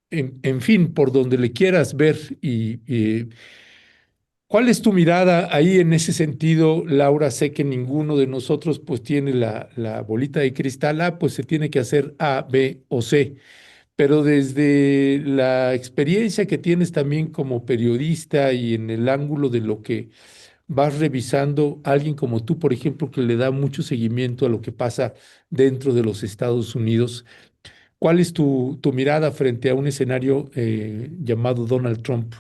en fin, por donde le quieras ver. ¿Cuál es tu mirada ahí en ese sentido, Laura? Sé que ninguno de nosotros pues tiene la bolita de cristal. Pues se tiene que hacer A, B o C. Pero desde la experiencia que tienes también como periodista y en el ángulo de lo que vas revisando, alguien como tú, por ejemplo, que le da mucho seguimiento a lo que pasa dentro de los Estados Unidos, ¿cuál es tu mirada frente a un escenario llamado Donald Trump?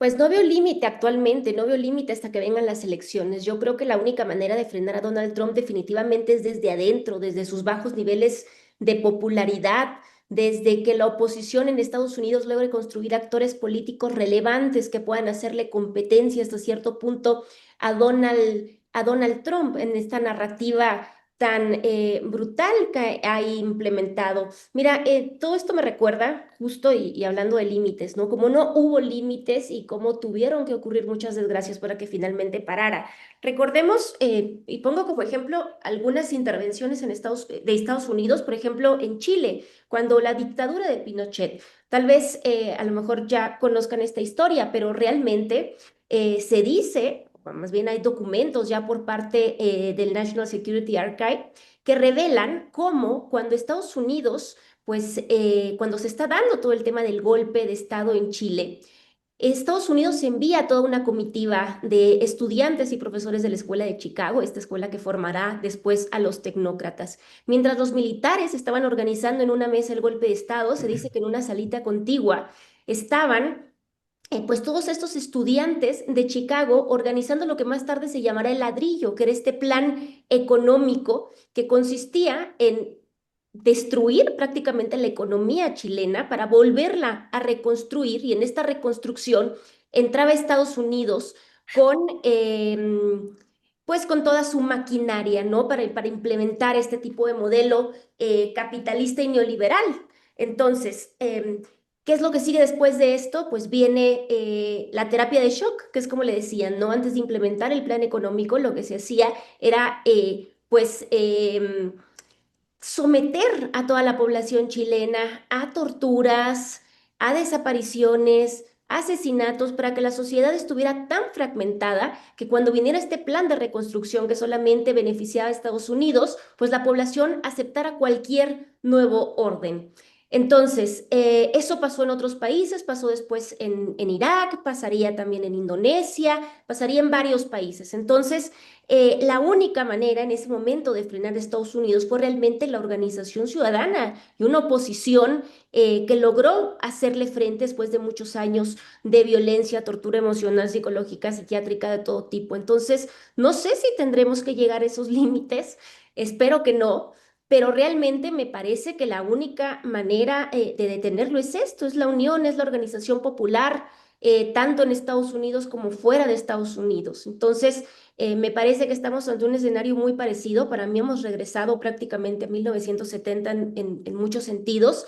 Pues no veo límite actualmente, no veo límite hasta que vengan las elecciones. Yo creo que la única manera de frenar a Donald Trump definitivamente es desde adentro, desde sus bajos niveles de popularidad, desde que la oposición en Estados Unidos logre construir actores políticos relevantes que puedan hacerle competencia hasta cierto punto a Donald Trump en esta narrativa tan brutal que ha implementado. Mira, todo esto me recuerda, justo y hablando de límites, ¿no? Como no hubo límites y cómo tuvieron que ocurrir muchas desgracias para que finalmente parara. Recordemos, y pongo como ejemplo algunas intervenciones de Estados Unidos, por ejemplo, en Chile, cuando la dictadura de Pinochet, tal vez a lo mejor ya conozcan esta historia, pero realmente se dice más bien hay documentos ya por parte del National Security Archive que revelan cómo cuando Estados Unidos pues cuando se está dando todo el tema del golpe de Estado en Chile, Estados Unidos envía toda una comitiva de estudiantes y profesores de la Escuela de Chicago, esta escuela que formará después a los tecnócratas. Mientras los militares estaban organizando en una mesa el golpe de Estado, se dice que en una salita contigua estaban pues todos estos estudiantes de Chicago organizando lo que más tarde se llamará el ladrillo, que era este plan económico que consistía en destruir prácticamente la economía chilena para volverla a reconstruir, y en esta reconstrucción entraba Estados Unidos con, pues con toda su maquinaria, ¿no? Para implementar este tipo de modelo capitalista y neoliberal. Entonces, ¿qué es lo que sigue después de esto? Pues viene la terapia de shock, que es como le decían, ¿no? Antes de implementar el plan económico, lo que se hacía era, someter a toda la población chilena a torturas, a desapariciones, a asesinatos, para que la sociedad estuviera tan fragmentada que cuando viniera este plan de reconstrucción que solamente beneficiaba a Estados Unidos, pues la población aceptara cualquier nuevo orden. Entonces, eso pasó en otros países, pasó después en Irak, pasaría también en Indonesia, pasaría en varios países. Entonces, la única manera en ese momento de frenar a Estados Unidos fue realmente la organización ciudadana y una oposición que logró hacerle frente después de muchos años de violencia, tortura emocional, psicológica, psiquiátrica de todo tipo. Entonces, no sé si tendremos que llegar a esos límites, espero que no. Pero realmente me parece que la única manera de detenerlo es esto, es la unión, es la organización popular, tanto en Estados Unidos como fuera de Estados Unidos. Entonces, me parece que estamos ante un escenario muy parecido. Para mí hemos regresado prácticamente a 1970 en muchos sentidos.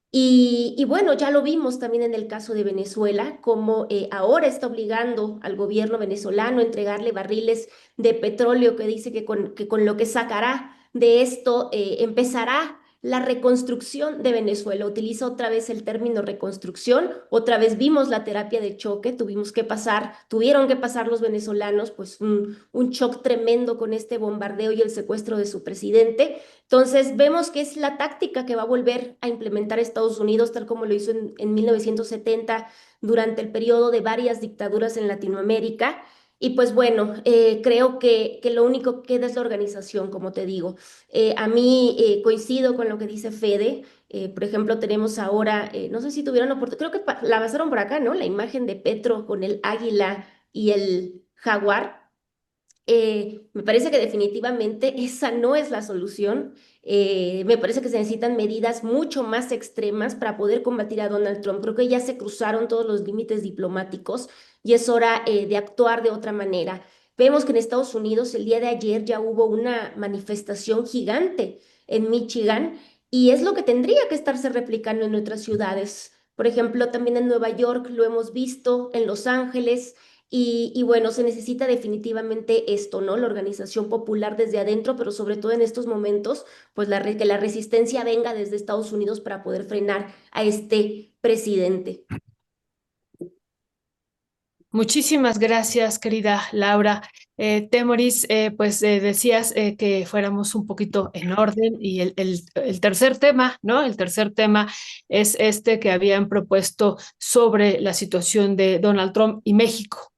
Y bueno, ya lo vimos también en el caso de Venezuela, como ahora está obligando al gobierno venezolano a entregarle barriles de petróleo, que dice que con lo que sacará de esto empezará la reconstrucción de Venezuela. Utiliza otra vez el término reconstrucción, otra vez vimos la terapia de choque, tuvieron que pasar los venezolanos pues un shock tremendo con este bombardeo y el secuestro de su presidente. Entonces vemos que es la táctica que va a volver a implementar Estados Unidos, tal como lo hizo en 1970 durante el periodo de varias dictaduras en Latinoamérica. Y pues bueno, creo que lo único que queda es la organización, como te digo. A mí coincido con lo que dice Fede. Por ejemplo, tenemos ahora, no sé si tuvieron oportunidad, creo que la pasaron por acá, ¿no? La imagen de Petro con el águila y el jaguar. Me parece que definitivamente esa no es la solución. Me parece que se necesitan medidas mucho más extremas para poder combatir a Donald Trump. Creo que ya se cruzaron todos los límites diplomáticos y es hora de actuar de otra manera. Vemos que en Estados Unidos el día de ayer ya hubo una manifestación gigante en Michigan, y es lo que tendría que estarse replicando en otras ciudades. Por ejemplo, también en Nueva York lo hemos visto, en Los Ángeles. Y bueno, se necesita definitivamente esto, ¿no? La organización popular desde adentro, pero sobre todo en estos momentos, pues que la resistencia venga desde Estados Unidos para poder frenar a este presidente. Muchísimas gracias, querida Laura. Temoris, pues decías que fuéramos un poquito en orden, y el tercer tema, ¿no? El tercer tema es este que habían propuesto sobre la situación de Donald Trump y México.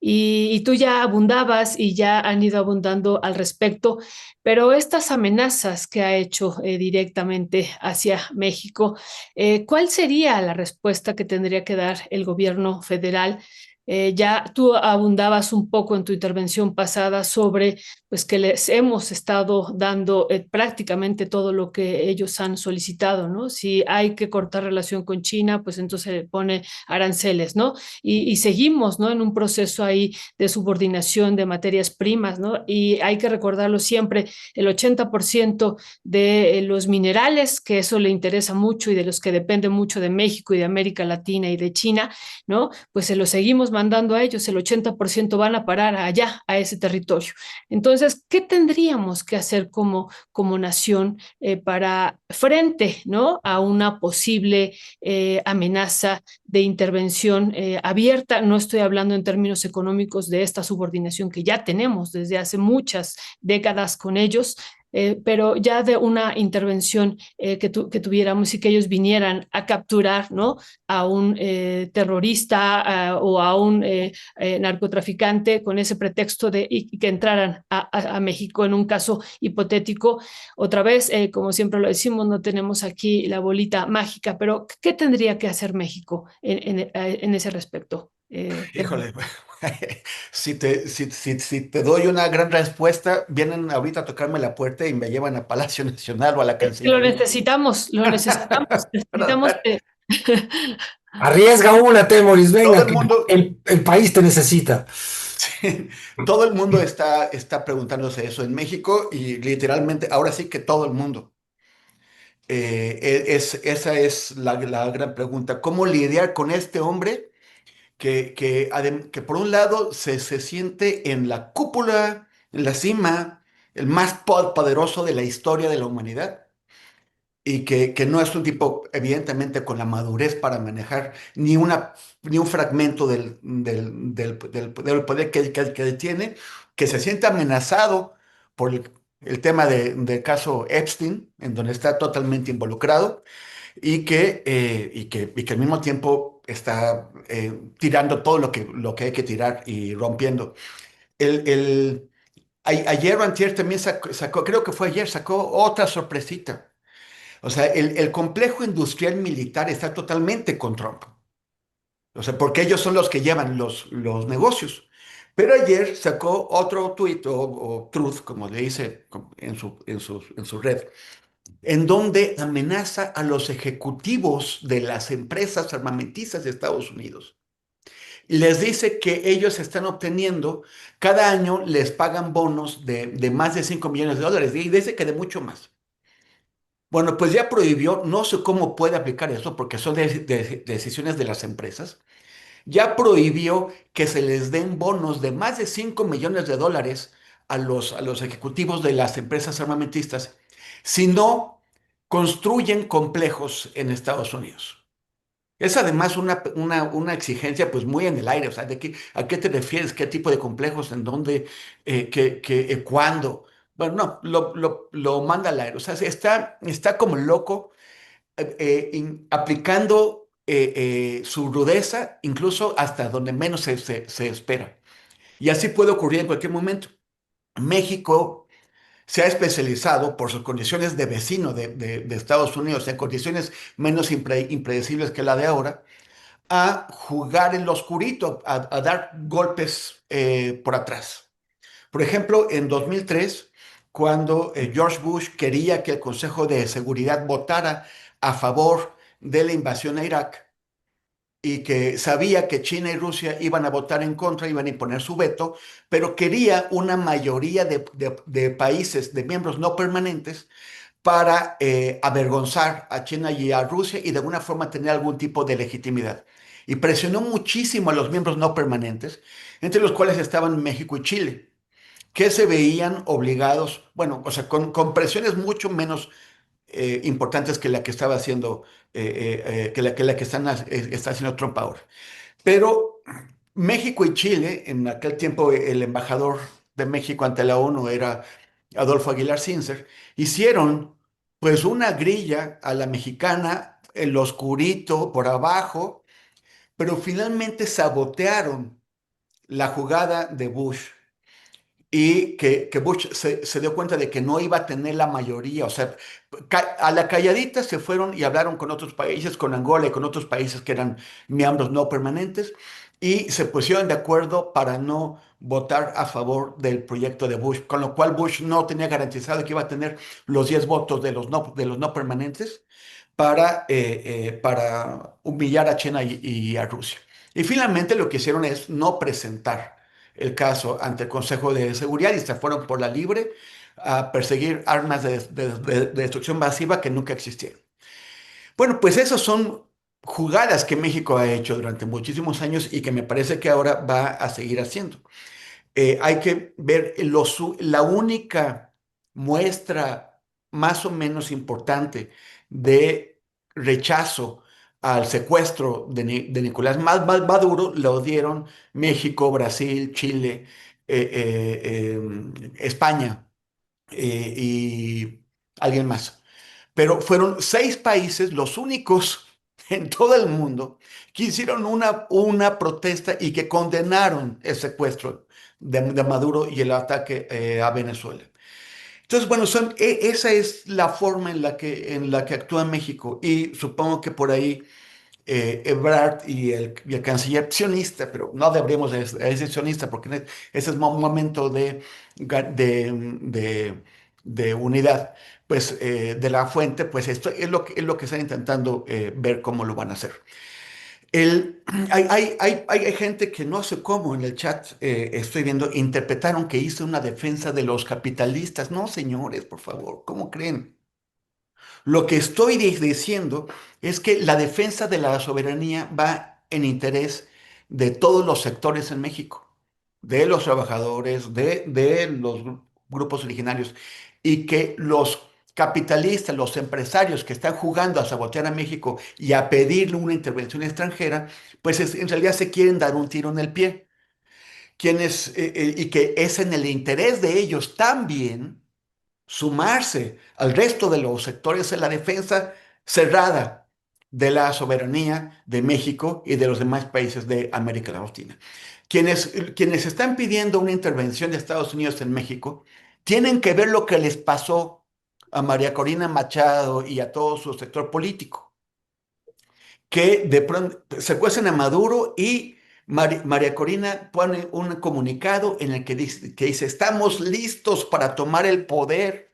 Y tú ya abundabas y ya han ido abundando al respecto, pero estas amenazas que ha hecho directamente hacia México, ¿cuál sería la respuesta que tendría que dar el gobierno federal? Ya tú abundabas un poco en tu intervención pasada sobre pues que les hemos estado dando prácticamente todo lo que ellos han solicitado, ¿no? Si hay que cortar relación con China, pues entonces se pone aranceles, ¿no? Y seguimos, ¿no? En un proceso ahí de subordinación de materias primas, ¿no? Y hay que recordarlo siempre, el 80% de los minerales, que eso le interesa mucho y de los que depende mucho de México y de América Latina y de China, ¿no? Pues se lo seguimos mandando a ellos, el 80% van a parar allá, a ese territorio. Entonces, ¿qué tendríamos que hacer como nación para frente, ¿no? A una posible amenaza de intervención abierta? No estoy hablando en términos económicos de esta subordinación que ya tenemos desde hace muchas décadas con ellos, pero ya de una intervención que tuviéramos y que ellos vinieran a capturar, ¿no? A un terrorista o a un narcotraficante con ese pretexto y que entraran a México en un caso hipotético. Otra vez, como siempre lo decimos, no tenemos aquí la bolita mágica, pero ¿qué tendría que hacer México en ese respecto? Híjole, si te doy una gran respuesta, vienen ahorita a tocarme la puerta y me llevan a Palacio Nacional o a la Lo Cancillería. necesitamos, lo necesitamos, Pero, necesitamos. Arriesga una, Temoris, todo venga, el que mundo, el país te necesita. sí, todo el mundo está preguntándose eso en México y literalmente, ahora sí que todo el mundo. Esa es la gran pregunta. ¿Cómo lidiar con este hombre que por un lado se siente en la cúpula, en la cima, el más poderoso de la historia de la humanidad? Y que no es un tipo, evidentemente, con la madurez para manejar ni un fragmento del poder que tiene, que se siente amenazado por el tema del caso Epstein, en donde está totalmente involucrado, y que al mismo tiempo está tirando todo lo que hay que tirar y rompiendo. El, el, Ayer o antier también sacó, creo que fue ayer, sacó otra sorpresita. O sea, el complejo industrial militar está totalmente con Trump. O sea, porque ellos son los que llevan los negocios. Pero ayer sacó otro tuit o truth, como le dice en su red, en donde amenaza a los ejecutivos de las empresas armamentistas de Estados Unidos. Y les dice que ellos están obteniendo, cada año les pagan bonos de más de $5 millones, y dice que de mucho más. Bueno, pues ya prohibió, no sé cómo puede aplicar eso, porque son decisiones de las empresas, ya prohibió que se les den bonos de más de $5 millones a los ejecutivos de las empresas armamentistas si no construyen complejos en Estados Unidos. Es además una exigencia pues muy en el aire, o sea, ¿a qué te refieres? ¿Qué tipo de complejos? ¿En dónde? ¿Cuándo? Bueno, no, lo manda al aire, o sea, está como loco aplicando su rudeza incluso hasta donde menos se espera. Y así puede ocurrir en cualquier momento. México se ha especializado por sus condiciones de vecino de Estados Unidos, en condiciones menos impredecibles que la de ahora, a jugar en lo oscurito, a dar golpes por atrás. Por ejemplo, en 2003, cuando George Bush quería que el Consejo de Seguridad votara a favor de la invasión a Irak y que sabía que China y Rusia iban a votar en contra, iban a imponer su veto, pero quería una mayoría de países, de miembros no permanentes, para avergonzar a China y a Rusia y de alguna forma tener algún tipo de legitimidad. Y presionó muchísimo a los miembros no permanentes, entre los cuales estaban México y Chile, que se veían obligados, bueno, o sea, con presiones mucho menos importantes que la que estaba haciendo, que está haciendo Trump ahora. Pero México y Chile, en aquel tiempo el embajador de México ante la ONU era Adolfo Aguilar Sincer, hicieron pues una grilla a la mexicana, en lo oscurito, por abajo, pero finalmente sabotearon la jugada de Bush y que Bush se dio cuenta de que no iba a tener la mayoría. O sea, a la calladita se fueron y hablaron con otros países, con Angola y con otros países que eran miembros no permanentes, y se pusieron de acuerdo para no votar a favor del proyecto de Bush, con lo cual Bush no tenía garantizado que iba a tener los 10 votos de los no permanentes para humillar a China y a Rusia. Y finalmente lo que hicieron es no presentar el caso ante el Consejo de Seguridad y se fueron por la libre a perseguir armas de destrucción masiva que nunca existieron. Bueno, pues esas son jugadas que México ha hecho durante muchísimos años y que me parece que ahora va a seguir haciendo. Hay que ver la única muestra más o menos importante de rechazo al secuestro de Nicolás Maduro lo dieron México, Brasil, Chile, España, y alguien más. Pero fueron 6 países los únicos en todo el mundo que hicieron una protesta y que condenaron el secuestro de Maduro y el ataque a Venezuela. Entonces, bueno, esa es la forma en la que actúa México y supongo que por ahí Ebrard y el canciller sionista, pero no deberíamos decir sionista porque ese es un momento de unidad, pues de la fuente, pues esto es lo que están intentando ver cómo lo van a hacer. Hay gente que no sé cómo en el chat, estoy viendo, interpretaron que hice una defensa de los capitalistas. No, señores, por favor, ¿cómo creen? Lo que estoy diciendo es que la defensa de la soberanía va en interés de todos los sectores en México, de los trabajadores, de los grupos originarios, y que los capitalistas, los empresarios que están jugando a sabotear a México y a pedirle una intervención extranjera, pues en realidad se quieren dar un tiro en el pie. Y que es en el interés de ellos también sumarse al resto de los sectores en la defensa cerrada de la soberanía de México y de los demás países de América Latina. Quienes están pidiendo una intervención de Estados Unidos en México tienen que ver lo que les pasó a María Corina Machado y a todo su sector político, que de pronto secuestran a Maduro y María Corina pone un comunicado en el que dice, estamos listos para tomar el poder.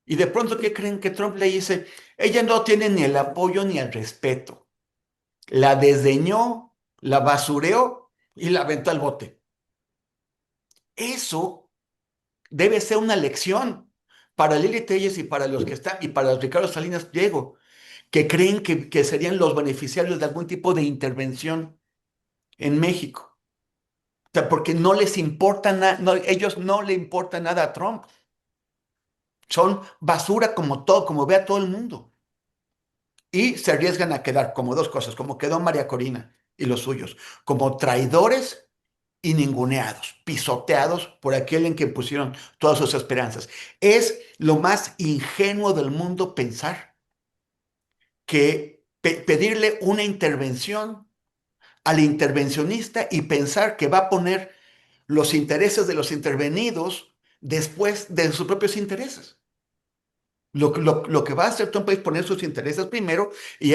Y de pronto, ¿qué creen que Trump le dice? Ella no tiene ni el apoyo ni el respeto. La desdeñó, la basureó y la aventó al bote. Eso debe ser una lección para Lili Telles y para los que están, y para Ricardo Salinas Pliego, que creen que serían los beneficiarios de algún tipo de intervención en México. O sea, porque no les importa nada, ellos no le importa nada a Trump. Son basura como todo, como ve a todo el mundo. Y se arriesgan a quedar como dos cosas, como quedó María Corina y los suyos, como traidores y ninguneados, pisoteados por aquel en quien pusieron todas sus esperanzas. Es lo más ingenuo del mundo pensar que pedirle una intervención al intervencionista y pensar que va a poner los intereses de los intervenidos después de sus propios intereses. Lo que va a hacer Trump es poner sus intereses primero y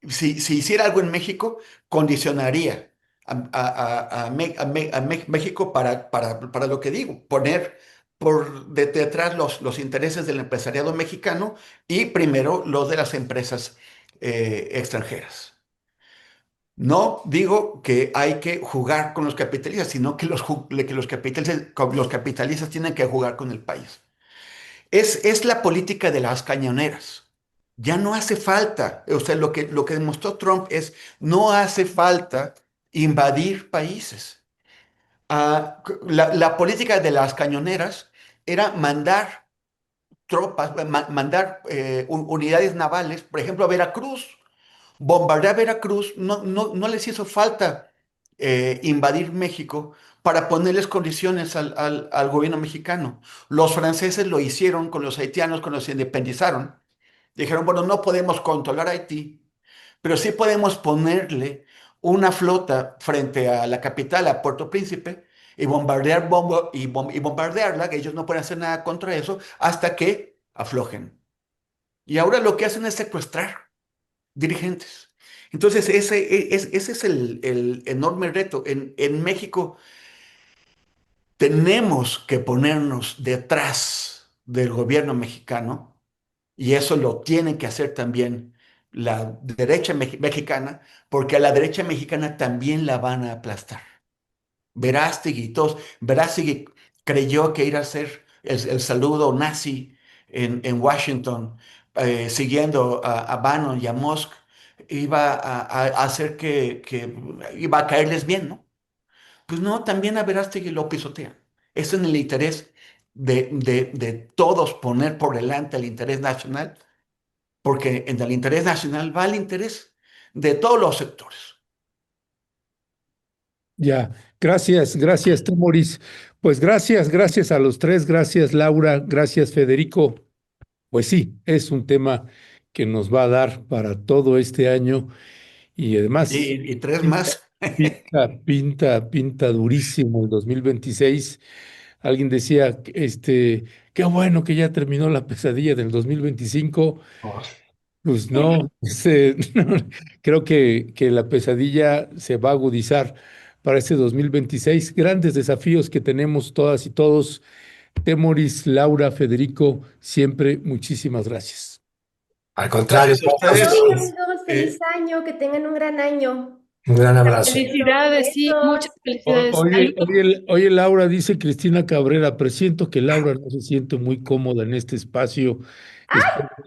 si hiciera algo en México, condicionaría a México para lo que digo, poner por detrás los intereses del empresariado mexicano y primero los de las empresas extranjeras. No digo que hay que jugar con los capitalistas, sino que los capitalistas tienen que jugar con el país. Es la política de las cañoneras. Ya no hace falta, o sea, lo que demostró Trump es, no hace falta invadir países. La política de las cañoneras era mandar tropas, mandar unidades navales, por ejemplo, a Veracruz. Bombardear Veracruz, no les hizo falta invadir México para ponerles condiciones al gobierno mexicano. Los franceses lo hicieron con los haitianos cuando se independizaron. Dijeron, bueno, no podemos controlar Haití, pero sí podemos ponerle una flota frente a la capital, a Puerto Príncipe, y bombardearla, que ellos no pueden hacer nada contra eso, hasta que aflojen. Y ahora lo que hacen es secuestrar dirigentes. Entonces, ese es el enorme reto. En México tenemos que ponernos detrás del gobierno mexicano y eso lo tiene que hacer también la derecha mexicana, porque a la derecha mexicana también la van a aplastar. Verástegui y todos. Verástegui creyó que ir a hacer el saludo nazi en Washington, siguiendo a Bannon y a Musk, iba a hacer que iba a caerles bien, ¿no? Pues no, también a Verástegui lo pisotean. Es en el interés de todos poner por delante el interés nacional, porque en el interés nacional va el interés de todos los sectores. Ya, gracias, Temoris. Pues gracias a los tres, gracias Laura, gracias Federico. Pues sí, es un tema que nos va a dar para todo este año y además Y tres pinta, más. pinta durísimo el 2026. Alguien decía, qué bueno que ya terminó la pesadilla del 2025. Oh, Pues no, no, creo que la pesadilla se va a agudizar para este 2026. Grandes desafíos que tenemos todas y todos. Temoris, Laura, Federico, siempre muchísimas gracias. al contrario, Gracias a ustedes. Ay, amigos, Eh, feliz año, que tengan un gran año. un gran abrazo. Felicidades, sí, muchas Besos. felicidades. Oye, Laura, dice Cristina Cabrera, presiento que Laura no se siente muy cómoda en este espacio.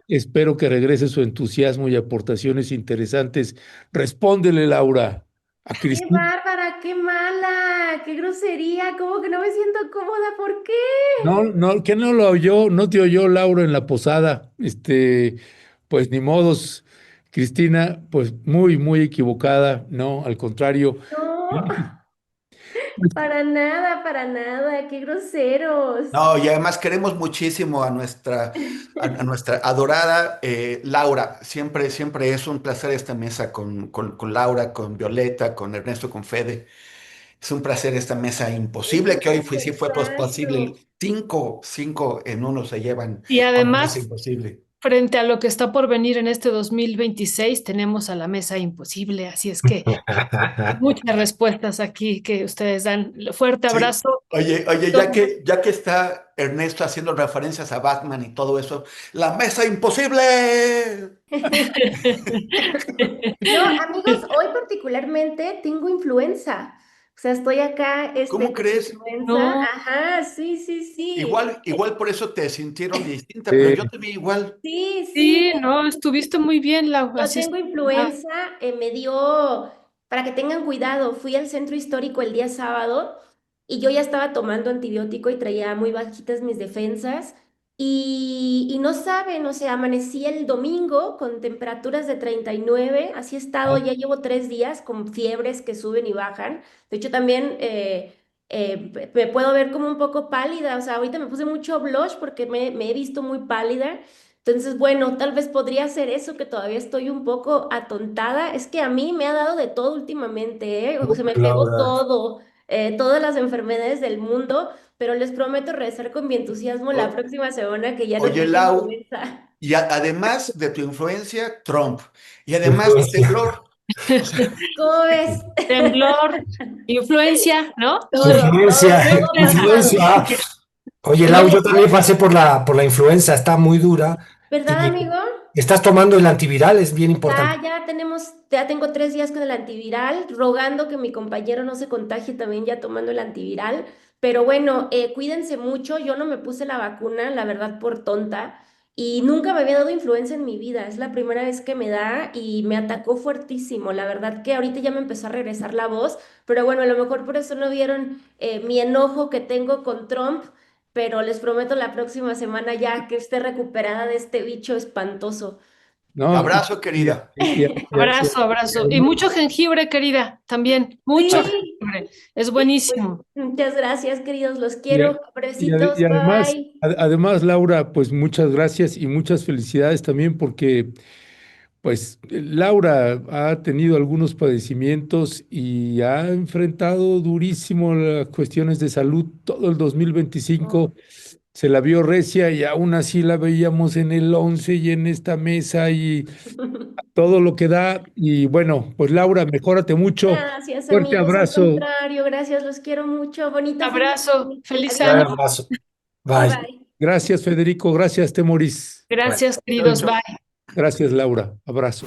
Espero que regrese su entusiasmo y aportaciones interesantes. Respóndele, Laura, a Qué Cristina. bárbara, qué mala, qué grosería, ¿cómo que no me siento cómoda? ¿Por qué? No, no, que no lo oyó, no te oyó Laura en la posada. Pues ni modos, Cristina, pues muy equivocada, no, al contrario. No, para nada, qué groseros. no, y además queremos muchísimo a nuestra adorada Laura. Siempre es un placer esta mesa con Laura, con Violeta, con Ernesto, con Fede. Es un placer esta mesa imposible que hoy sí fue posible. Exacto. Cinco en uno se llevan Y con la mesa además, imposible. frente a lo que está por venir en este 2026, tenemos a la mesa imposible, así es que muchas respuestas aquí que ustedes dan. Fuerte Sí. abrazo. Oye, ya que está Ernesto haciendo referencias a Batman y todo eso, la mesa imposible. No, amigos, hoy particularmente tengo influenza. O sea, estoy acá, ¿Cómo con crees? influenza. No, Ajá, sí, sí, sí. Igual por eso te sintieron distinta, pero Eh, yo te vi igual. Sí, sí, sí, no, estuviste muy bien, Lau, yo así es. tengo Ah, influenza, me dio, para que tengan cuidado, fui al centro histórico el día sábado y yo ya estaba tomando antibiótico y traía muy bajitas mis defensas y no saben, o sea, amanecí el domingo con temperaturas de 39, así he estado, ah, ya llevo 3 días con fiebres que suben y bajan. De hecho, también me puedo ver como un poco pálida, o sea, ahorita me puse mucho blush porque me he visto muy pálida. Entonces, bueno, tal vez podría ser eso, que todavía estoy un poco atontada. Es que a mí me ha dado de todo últimamente, ¿eh? O se me pegó Laura. todo, todas las enfermedades del mundo, pero les prometo regresar con mi entusiasmo la O- próxima semana que ya no Oye, tenga Lau, influenza. y además de tu influencia, Trump. Y además temblor. O sea, ¿Cómo ves? temblor, influencia, ¿no? Todo, todo, Influencia, todo pasado. influencia. Oye, Lau, yo también pasé por la influenza, está muy dura ¿Verdad, y amigo? estás tomando el antiviral, es bien importante. Ya tengo 3 días con el antiviral, rogando que mi compañero no se contagie también ya tomando el antiviral. Pero bueno, cuídense mucho. Yo no me puse la vacuna, la verdad, por tonta. Y nunca me había dado influenza en mi vida. Es la primera vez que me da y me atacó fuertísimo. La verdad que ahorita ya me empezó a regresar la voz. Pero bueno, a lo mejor por eso no vieron mi enojo que tengo con Trump. Pero les prometo la próxima semana ya que esté recuperada de este bicho espantoso. no, abrazo, querida. Abrazo, abrazo. Y mucho jengibre, querida, también, mucho Sí, jengibre. Es pues buenísimo. muchas gracias, queridos, los y, quiero. y Besitos, además, bye. además, Laura, pues muchas gracias y muchas felicidades también porque pues Laura ha tenido algunos padecimientos y ha enfrentado durísimo las cuestiones de salud. Todo el 2025 se la vio recia y aún así la veíamos en el 11 y en esta mesa y todo lo que da. Y bueno, pues Laura, mejórate mucho. Gracias, Fuerte amigos. Al abrazo. contrario, gracias, los quiero mucho. Bonito fin de Abrazo, semana. feliz Un año. Adiós. abrazo. Bye, Bye. bye. Gracias, Federico. Gracias, Temoris. Bye. Gracias, Chao, queridos. chao. Bye. Gracias, Laura. Abrazo.